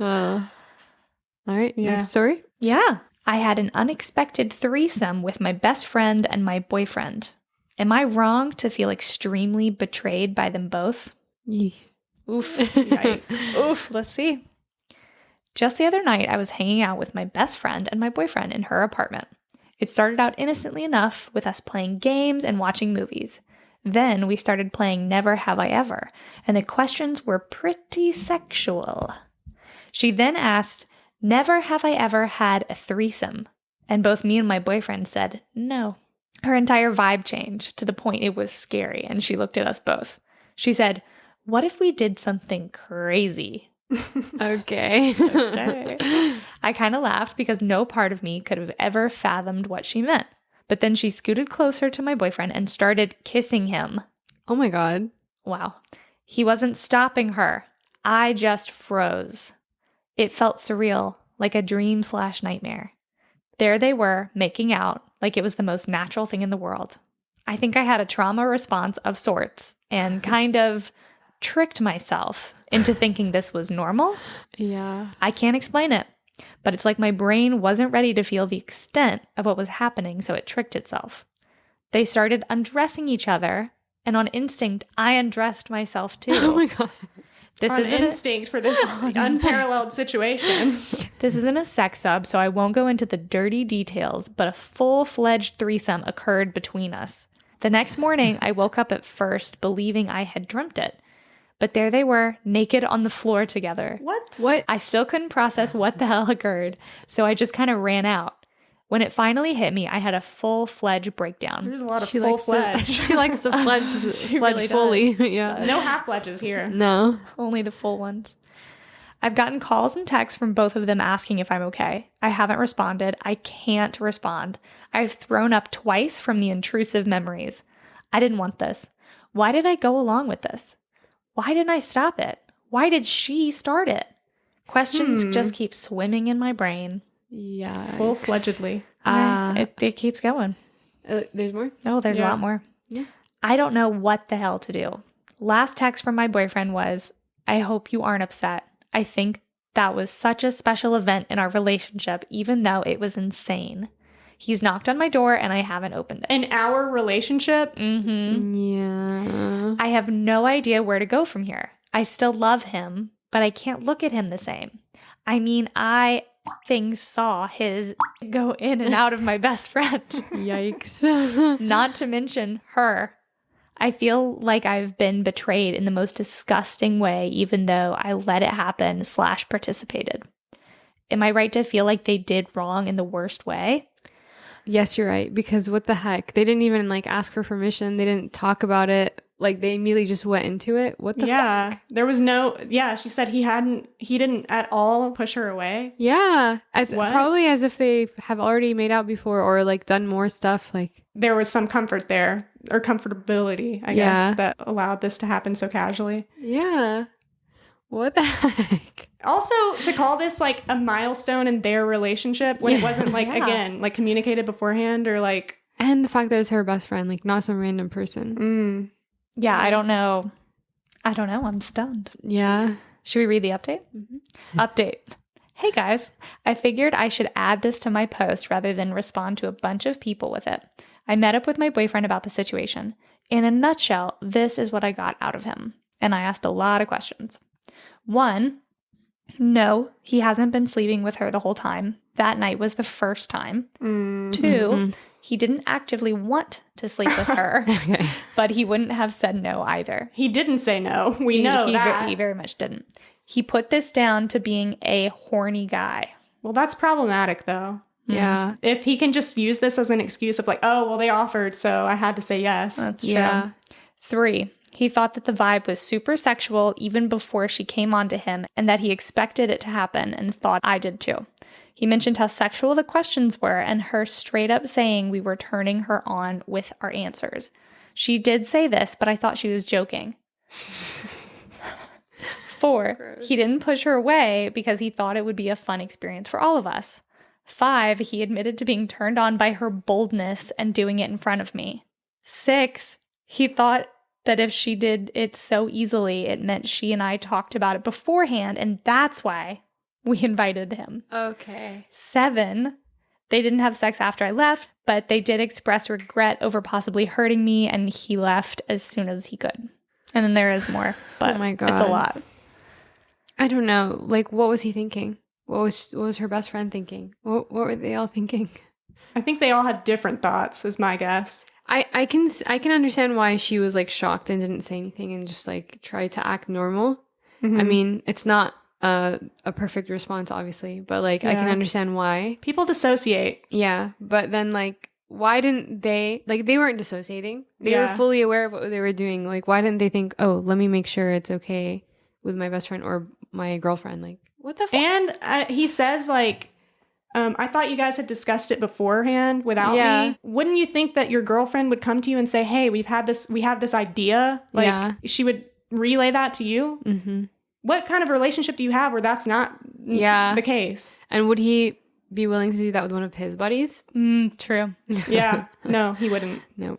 All right. Yeah. Next story. Yeah. I had an unexpected threesome with my best friend and my boyfriend. Am I wrong to feel extremely betrayed by them both? Oof. Yikes. Oof. Let's see. Just the other night, I was hanging out with my best friend and my boyfriend in her apartment. It started out innocently enough with us playing games and watching movies. Then we started playing Never Have I Ever, and the questions were pretty sexual. She then asked, Never have I ever had a threesome? And both me and my boyfriend said no. Her entire vibe changed to the point it was scary, and she looked at us both. She said, what if we did something crazy? Okay. Okay. I kind of laughed because no part of me could have ever fathomed what she meant. But then she scooted closer to my boyfriend and started kissing him. Oh my God. Wow. He wasn't stopping her. I just froze. It felt surreal, like a dream/nightmare. There they were, making out like it was the most natural thing in the world. I think I had a trauma response of sorts and kind of tricked myself into thinking this was normal. Yeah. I can't explain it, but it's like my brain wasn't ready to feel the extent of what was happening, so it tricked itself. They started undressing each other, and on instinct, I undressed myself too. Oh my God. This On isn't instinct for this unparalleled situation. This isn't a sex sub, so I won't go into the dirty details, but a full-fledged threesome occurred between us. The next morning, I woke up at first believing I had dreamt it. But there they were, naked on the floor together. What? I still couldn't process what the hell occurred, so I just kind of ran out. When it finally hit me, I had a full-fledged breakdown. There's a lot of She likes full-fledged. she likes to fledge, She fledge really fully. Yeah. No half-fledges here. No. Only the full ones. I've gotten calls and texts from both of them asking if I'm okay. I haven't responded. I can't respond. I've thrown up twice from the intrusive memories. I didn't want this. Why did I go along with this? Why didn't I stop it? Why did she start it? Questions just keep swimming in my brain. Yeah. Full-fledgedly. It keeps going. There's more? Oh, there's a Yeah. lot more. Yeah. I don't know what the hell to do. Last text from my boyfriend was, I hope you aren't upset. I think that was such a special event in our relationship, even though it was insane. He's knocked on my door and I haven't opened it. In our relationship, Yeah. I have no idea where to go from here. I still love him, but I can't look at him the same. I mean, I saw his go in and out of my best friend. Yikes. Not to mention her. I feel like I've been betrayed in the most disgusting way, even though I let it happen / participated. Am I right to feel like they did wrong in the worst way? Yes, you're right. Because what the heck? They didn't even like ask for permission. They didn't talk about it. Like they immediately just went into it. What the fuck? there was no, she said he didn't at all push her away. Yeah. What? Probably as if they have already made out before or like done more stuff. Like There was some comfort there, or comfortability, I Yeah. guess, that allowed this to happen so casually. yeah. What the heck? Also, to call this like a milestone in their relationship when it wasn't like, Yeah. again, like communicated beforehand or like, And the fact that it's her best friend, like not some random person. Yeah, I don't know. I'm stunned. Yeah. Should we read the update? Update. Hey guys, I figured I should add this to my post rather than respond to a bunch of people with it. I met up with my boyfriend about the situation. In a nutshell, this is what I got out of him. And I asked a lot of questions. 1, no, he hasn't been sleeping with her the whole time. That night was the first time. 2, he didn't actively want to sleep with her, but he wouldn't have said no either. He didn't say no. We know that. He very much didn't. He put this down to being a horny guy. Well, that's problematic, though. Yeah. If he can just use this as an excuse of like, oh, well, they offered, so I had to say yes. That's true. Yeah. 3, he thought that the vibe was super sexual even before she came on to him and that he expected it to happen and thought I did too. He mentioned how sexual the questions were and her straight up saying we were turning her on with our answers. She did say this, but I thought she was joking. 4, he didn't push her away because he thought it would be a fun experience for all of us. 5, he admitted to being turned on by her boldness and doing it in front of me. 6, he thought that if she did it so easily, it meant she and I talked about it beforehand, and that's why we invited him. Okay. 7, they didn't have sex after I left, but they did express regret over possibly hurting me, and he left as soon as he could. And then there is more, but Oh my God. it's a lot. I don't know. Like, what was he thinking? What was her best friend thinking? What were they all thinking? I think they all had different thoughts, is my guess. I can understand why she was like shocked and didn't say anything and just like tried to act normal. I mean, it's not a perfect response, obviously, but like I can understand why. People dissociate. Yeah, but then like why didn't they they weren't dissociating. They were fully aware of what they were doing. Like why didn't they think, oh, let me make sure it's okay with my best friend or my girlfriend? Like what the fuck? And he says like, I thought you guys had discussed it beforehand without me. Wouldn't you think that your girlfriend would come to you and say, hey, we have this idea? Like she would relay that to you? Mm-hmm. What kind of relationship do you have where that's not the case? And would he be willing to do that with one of his buddies? True. Yeah. No, he wouldn't. No.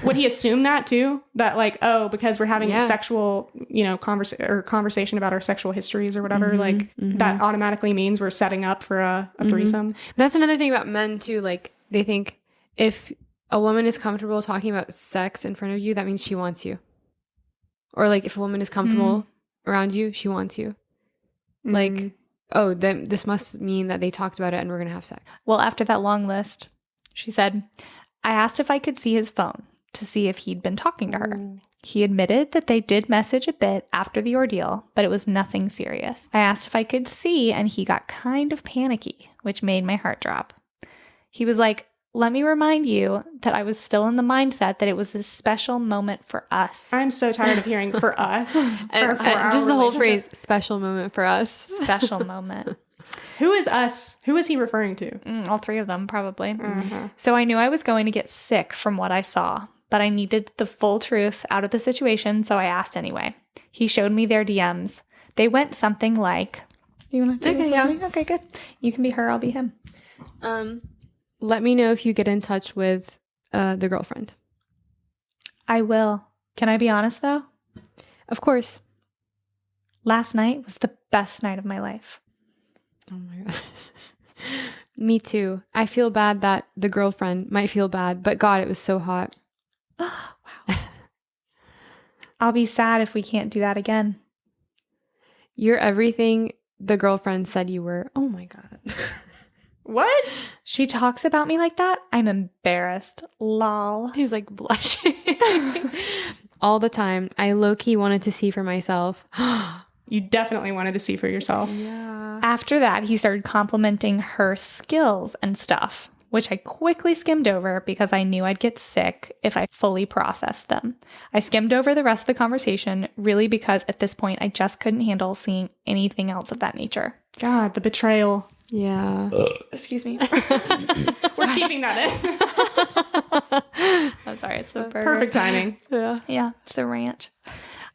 Would he assume that too? That like, oh, because we're having a sexual, conversation about our sexual histories or whatever, that automatically means we're setting up for a threesome? That's another thing about men too. Like they think if a woman is comfortable talking about sex in front of you, that means she wants you. Or like if a woman is comfortable around you, she wants you. Like, oh, then this must mean that they talked about it and we're going to have sex. Well, after that long list, she said, I asked if I could see his phone to see if he'd been talking to her. He admitted that they did message a bit after the ordeal, but it was nothing serious. I asked if I could see, and he got kind of panicky, which made my heart drop. He was like, let me remind you that I was still in the mindset that it was a special moment for us. I'm so tired of hearing for us. And, just the whole phrase, special moment for us. Special moment. Who is us? Who is he referring to? All 3 of them, probably. So I knew I was going to get sick from what I saw, but I needed the full truth out of the situation, so I asked anyway. He showed me their DMs. They went something like, you want to do this with me? Okay, good. You can be her, I'll be him. Let me know if you get in touch with the girlfriend. I will. Can I be honest, though? Of course. Last night was the best night of my life. Oh my God. Me too. I feel bad that the girlfriend might feel bad, but God, it was so hot. Wow. I'll be sad if we can't do that again. You're everything the girlfriend said you were. Oh my God. What? She talks about me like that? I'm embarrassed. Lol. He's like blushing. All the time. I low-key wanted to see for myself. You definitely wanted to see for yourself. Yeah. After that, he started complimenting her skills and stuff, which I quickly skimmed over because I knew I'd get sick if I fully processed them. I skimmed over the rest of the conversation, really because at this point, I just couldn't handle seeing anything else of that nature. God, the betrayal. Yeah. Excuse me. We're keeping that in. I'm sorry, it's the burger. Perfect timing. Yeah, it's the ranch.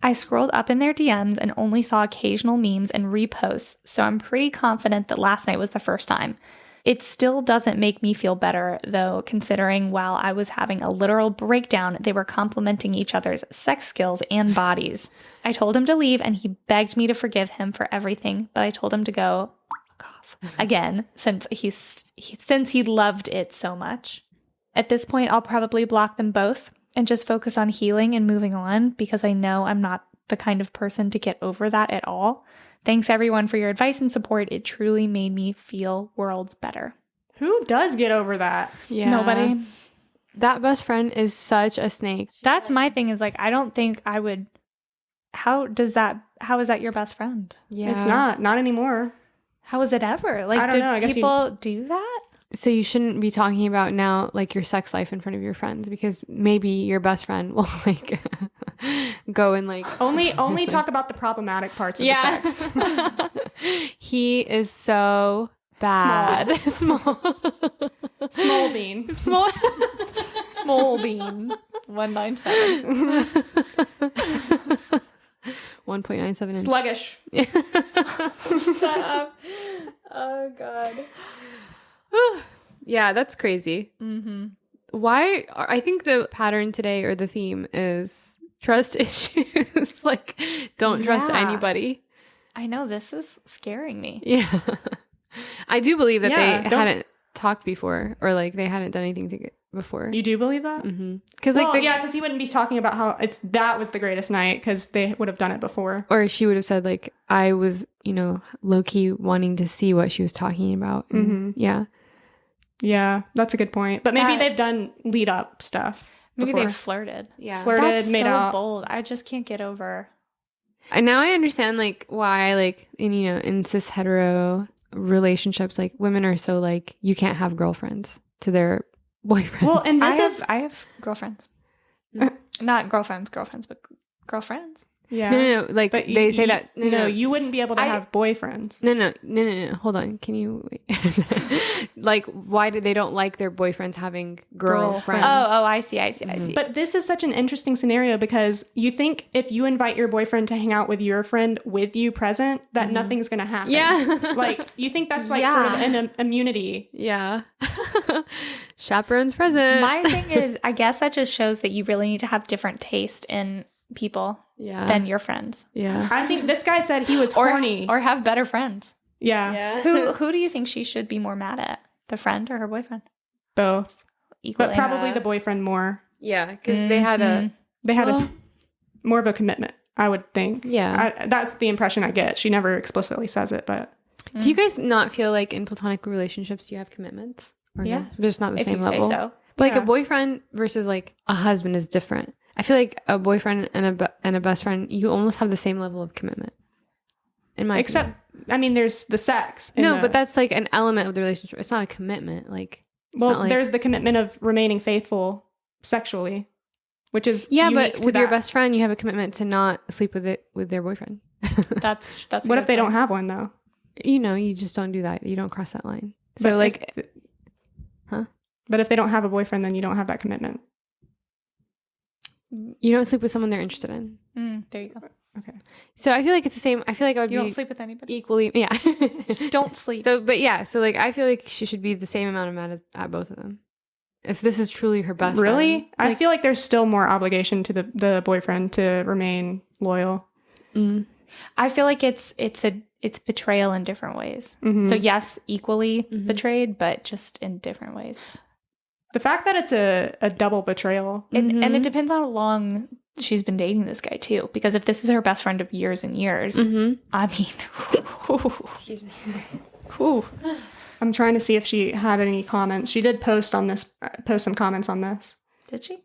I scrolled up in their DMs and only saw occasional memes and reposts, so I'm pretty confident that last night was the first time. It still doesn't make me feel better, though, considering while I was having a literal breakdown, they were complimenting each other's sex skills and bodies. I told him to leave, and he begged me to forgive him for everything, but I told him to go fuck off. off again since he loved it so much. At this point, I'll probably block them both and just focus on healing and moving on because I know I'm not the kind of person to get over that at all. Thanks everyone for your advice and support. It truly made me feel worlds better. Who does get over that? Yeah. Nobody. That best friend is such a snake. That's my thing is like, I don't think I would. How is that your best friend? Yeah. It's not anymore. How is it ever? Like, I don't know. I guess people do that? So you shouldn't be talking about now like your sex life in front of your friends because maybe your best friend will like go and like only talk about the problematic parts of the sex. He is so bad. Small bean. Small bean. 197. 1.97 inch. Sluggish. Shut up. Oh God. Yeah, that's crazy. Mm-hmm. Why? I think the pattern today or the theme is trust issues. Like, don't trust anybody. I know, this is scaring me. Yeah. I do believe that they hadn't talked before or like they hadn't done anything before. You do believe that? Mm-hmm. Because because he wouldn't be talking about how that was the greatest night because they would have done it before. Or she would have said like, I was, low key wanting to see what she was talking about. And, yeah. Yeah, that's a good point. But maybe they've done lead up stuff. Maybe before. they've flirted. Yeah. That's made so out. bold. I just can't get over. And now I understand like why like in cis hetero relationships, like women are so like, you can't have girlfriends to their boyfriends. Well, and I have girlfriends. Not girlfriends, but girlfriends. Yeah. No. Like But they say that. No, you wouldn't be able to have boyfriends. No. Hold on. Can you wait? Like, why do they don't like their boyfriends having girlfriends? Oh, I see. I see. But this is such an interesting scenario because you think if you invite your boyfriend to hang out with your friend with you present, that nothing's going to happen. Yeah. Like, you think that's like sort of an immunity. Yeah. Chaperone's present. My thing is, I guess that just shows that you really need to have different taste in people than your friends. Yeah. I think this guy said he was horny. Or have better friends. Yeah. Who do you think she should be more mad at? The friend or her boyfriend? Both. Equally. But probably the boyfriend more. Yeah, because they had a more of a commitment, I would think. Yeah. That's the impression I get. She never explicitly says it, but. Do you guys not feel like in platonic relationships you have commitments? Or Yeah. no? Just not the If same you level. say so. But like a boyfriend versus like a husband is different. I feel like a boyfriend and a best friend, you almost have the same level of commitment. In my opinion. I mean, there's the sex. No, but that's like an element of the relationship. It's not a commitment. Like, there's the commitment of remaining faithful sexually, which is but with your best friend, you have a commitment to not sleep with their boyfriend. That's what if they don't have one though? You just don't do that. You don't cross that line. So But if they don't have a boyfriend, then you don't have that commitment. You don't sleep with someone they're interested in. There you go. Okay. So I feel like it's the same. I feel like I would You be don't sleep with anybody. equally. Yeah. Just don't sleep. So like I feel like she should be the same amount of mad at both of them. If this is truly her best friend. Really? I feel like there's still more obligation to the boyfriend to remain loyal. I feel like it's betrayal in different ways. Mm-hmm. So yes, equally betrayed, but just in different ways. The fact that it's a double betrayal. And it depends on how long she's been dating this guy too. Because if this is her best friend of years and years, I mean, Excuse me. I'm trying to see if she had any comments. She did post some comments on this. Did she?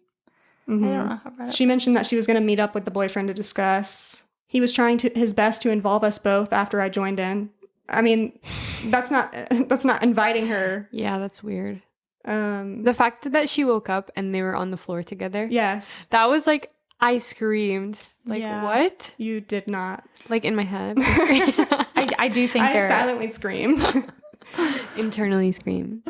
Mm-hmm. I don't know how about She mentioned that she was going to meet up with the boyfriend to discuss. He was trying his best to involve us both after I joined in. I mean, that's not inviting her. Yeah, that's weird. The fact that she woke up and they were on the floor together. Yes. That was like, I screamed. Like, what? You did not. Like in my head. I do think I silently screamed. Internally screamed.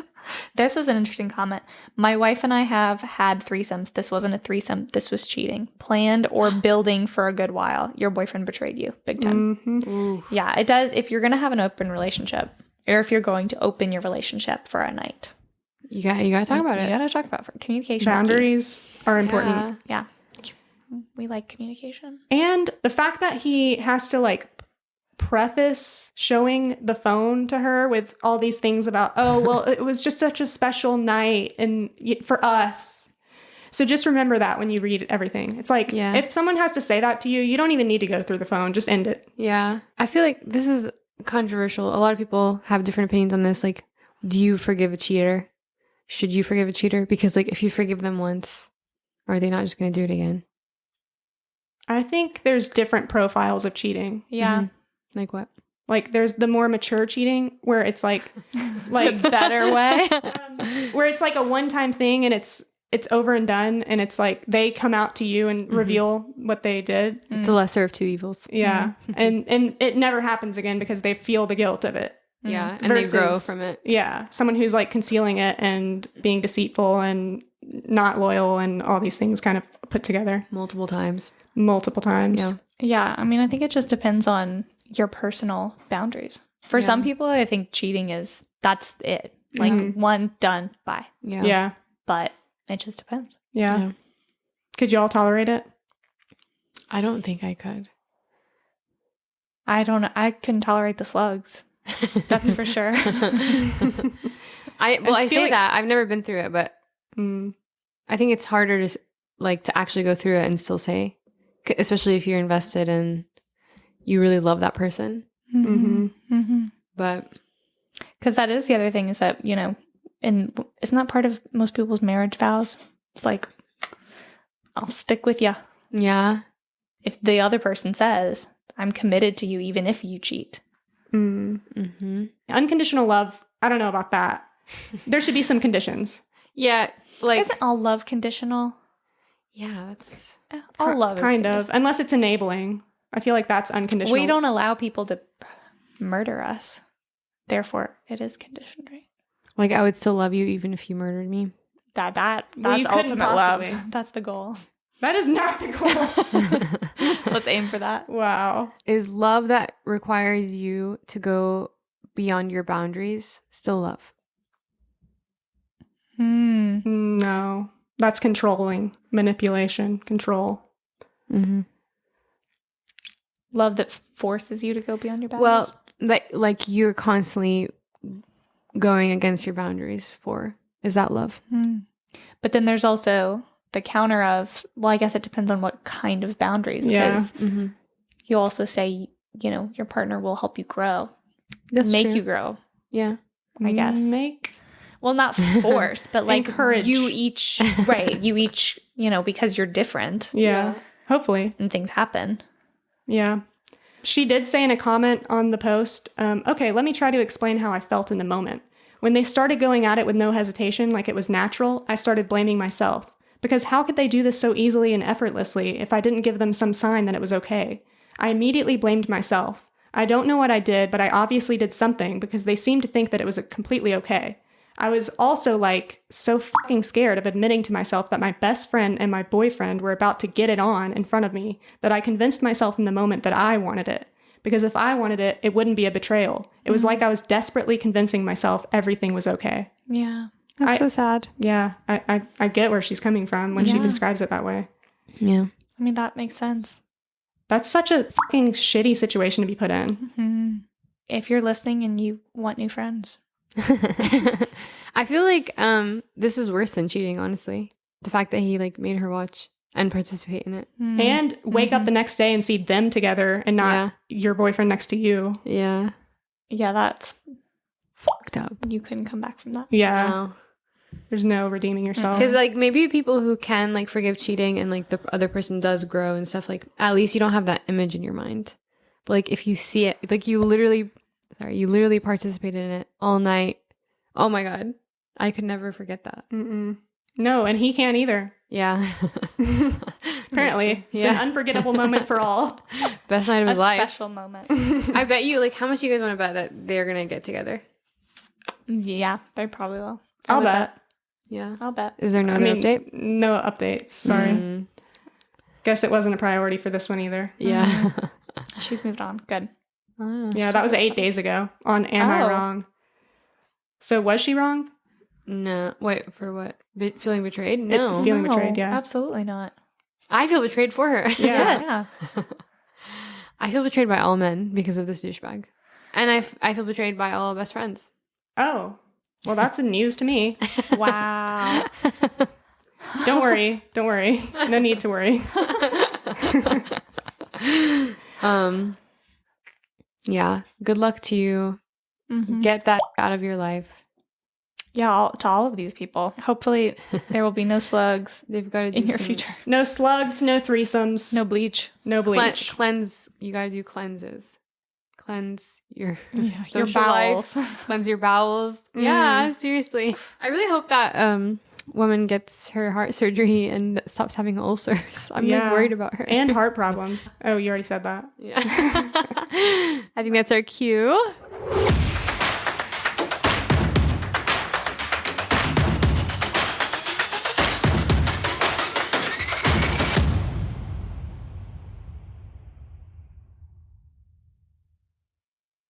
This is an interesting comment. My wife and I have had threesomes. This wasn't a threesome. This was cheating. Planned or building for a good while. Your boyfriend betrayed you. Big time. Mm-hmm. Yeah, it does. If you're going to have an open relationship, or if you're going to open your relationship for a night. You gotta talk about it. You gotta talk about it. Communication. Boundaries are important. Yeah. We like communication. And the fact that he has to like preface showing the phone to her with all these things about, oh, well, it was just such a special night and for us. So just remember that when you read everything. It's like, if someone has to say that to you, you don't even need to go through the phone. Just end it. Yeah. I feel like this is controversial. A lot of people have different opinions on this. Like, do you forgive a cheater? Should you forgive a cheater? Because like, if you forgive them once, are they not just going to do it again? I think there's different profiles of cheating. Yeah. Like what? Like there's the more mature cheating where it's like better way. Where it's like a one-time thing and it's over and done, and it's like they come out to you and reveal what they did. The lesser of two evils. Yeah. And it never happens again because they feel the guilt of it. Yeah. And they grow from it. Yeah. Someone who's like concealing it and being deceitful and not loyal and all these things kind of put together. Multiple times. Yeah. Yeah. I mean, I think it just depends on your personal boundaries. For some people, I think cheating that's it. Like one, done, bye. Yeah. Yeah. But it just depends. Yeah. Could you all tolerate it? I don't think I could. I don't know. I couldn't tolerate the slugs. That's for sure. I say that. I've never been through it, but I think it's harder to actually go through it and still say, especially if you're invested and you really love that person. But because that is the other thing is that, you know, and it's not part of most people's marriage vows. It's like, I'll stick with you. Yeah. If the other person says, I'm committed to you even if you cheat. Unconditional love, I don't know about that. There should be some conditions. Yeah. Like, isn't all love conditional? Yeah, that's all love is kind of, unless it's enabling. I feel like that's unconditional. We don't allow people to murder us. Therefore, it is conditioned, right? like I would still love you even if you murdered me. That's you couldn't ultimate love. possibly. That's the goal. That is not the goal. Let's aim for that. Wow. Is love that requires you to go beyond your boundaries still love? No. That's controlling, manipulation, control. Love that forces you to go beyond your boundaries? Well, like you're constantly going against your boundaries for. Is that love? But then there's also the counter of, well, I guess it depends on what kind of boundaries. Because you also say, you know, your partner will help you grow. Make you grow. Yeah. I guess. Well, not force, but like encourage. You each, you know, because you're different. Yeah. Hopefully. And things happen. Yeah. She did say in a comment on the post, okay, let me try to explain how I felt in the moment. When they started going at it with no hesitation, like it was natural, I started blaming myself. Because how could they do this so easily and effortlessly if I didn't give them some sign that it was okay? I immediately blamed myself. I don't know what I did, but I obviously did something because they seemed to think that it was completely okay. I was also like so fucking scared of admitting to myself that my best friend and my boyfriend were about to get it on in front of me that I convinced myself in the moment that I wanted it. Because if I wanted it, it wouldn't be a betrayal. It was like I was desperately convincing myself everything was okay. Yeah. That's so sad. Yeah. I get where she's coming from when she describes it that way. Yeah. I mean, that makes sense. That's such a fucking shitty situation to be put in. If you're listening and you want new friends. I feel like this is worse than cheating, honestly. The fact that he like made her watch and participate in it. And wake up the next day and see them together and not your boyfriend next to you. Yeah. Yeah, that's fucked up. You couldn't come back from that. Yeah. No. There's no redeeming yourself. Because like maybe people who can like forgive cheating and like the other person does grow and stuff, like at least you don't have that image in your mind. But like if you see it, like you literally participated in it all night. Oh my God. I could never forget that. No, and he can't either. Yeah. Apparently. It's an unforgettable moment for all. Best night of his life. Special moment. I bet you, like, how much you guys want to bet that they're going to get together? Yeah, they probably will. I'll bet. Yeah. I'll bet. Is there no other update? No updates. Sorry. Guess it wasn't a priority for this one either. Yeah. She's moved on. Good. Yeah, that was 8 days ago on Am I Wrong? So was she wrong? No. Wait, for what? Feeling betrayed? No. Feeling betrayed, yeah. Absolutely not. I feel betrayed for her. Yeah. I feel betrayed by all men because of this douchebag. And I feel betrayed by all best friends. Oh, well, that's news to me. Wow. Don't worry. No need to worry. Yeah. Good luck to you. Get that out of your life. Yeah, to all of these people. Hopefully there will be no slugs They've got to do in your some future. No slugs, no threesomes, No bleach. no bleach. cleanse. You got to do cleanses. Cleanse your Your social bowels. life. Cleanse your bowels. Yeah, seriously. I really hope that woman gets her heart surgery and stops having ulcers. I'm like worried about her. And heart problems. Oh, you already said that. Yeah. I think that's our cue.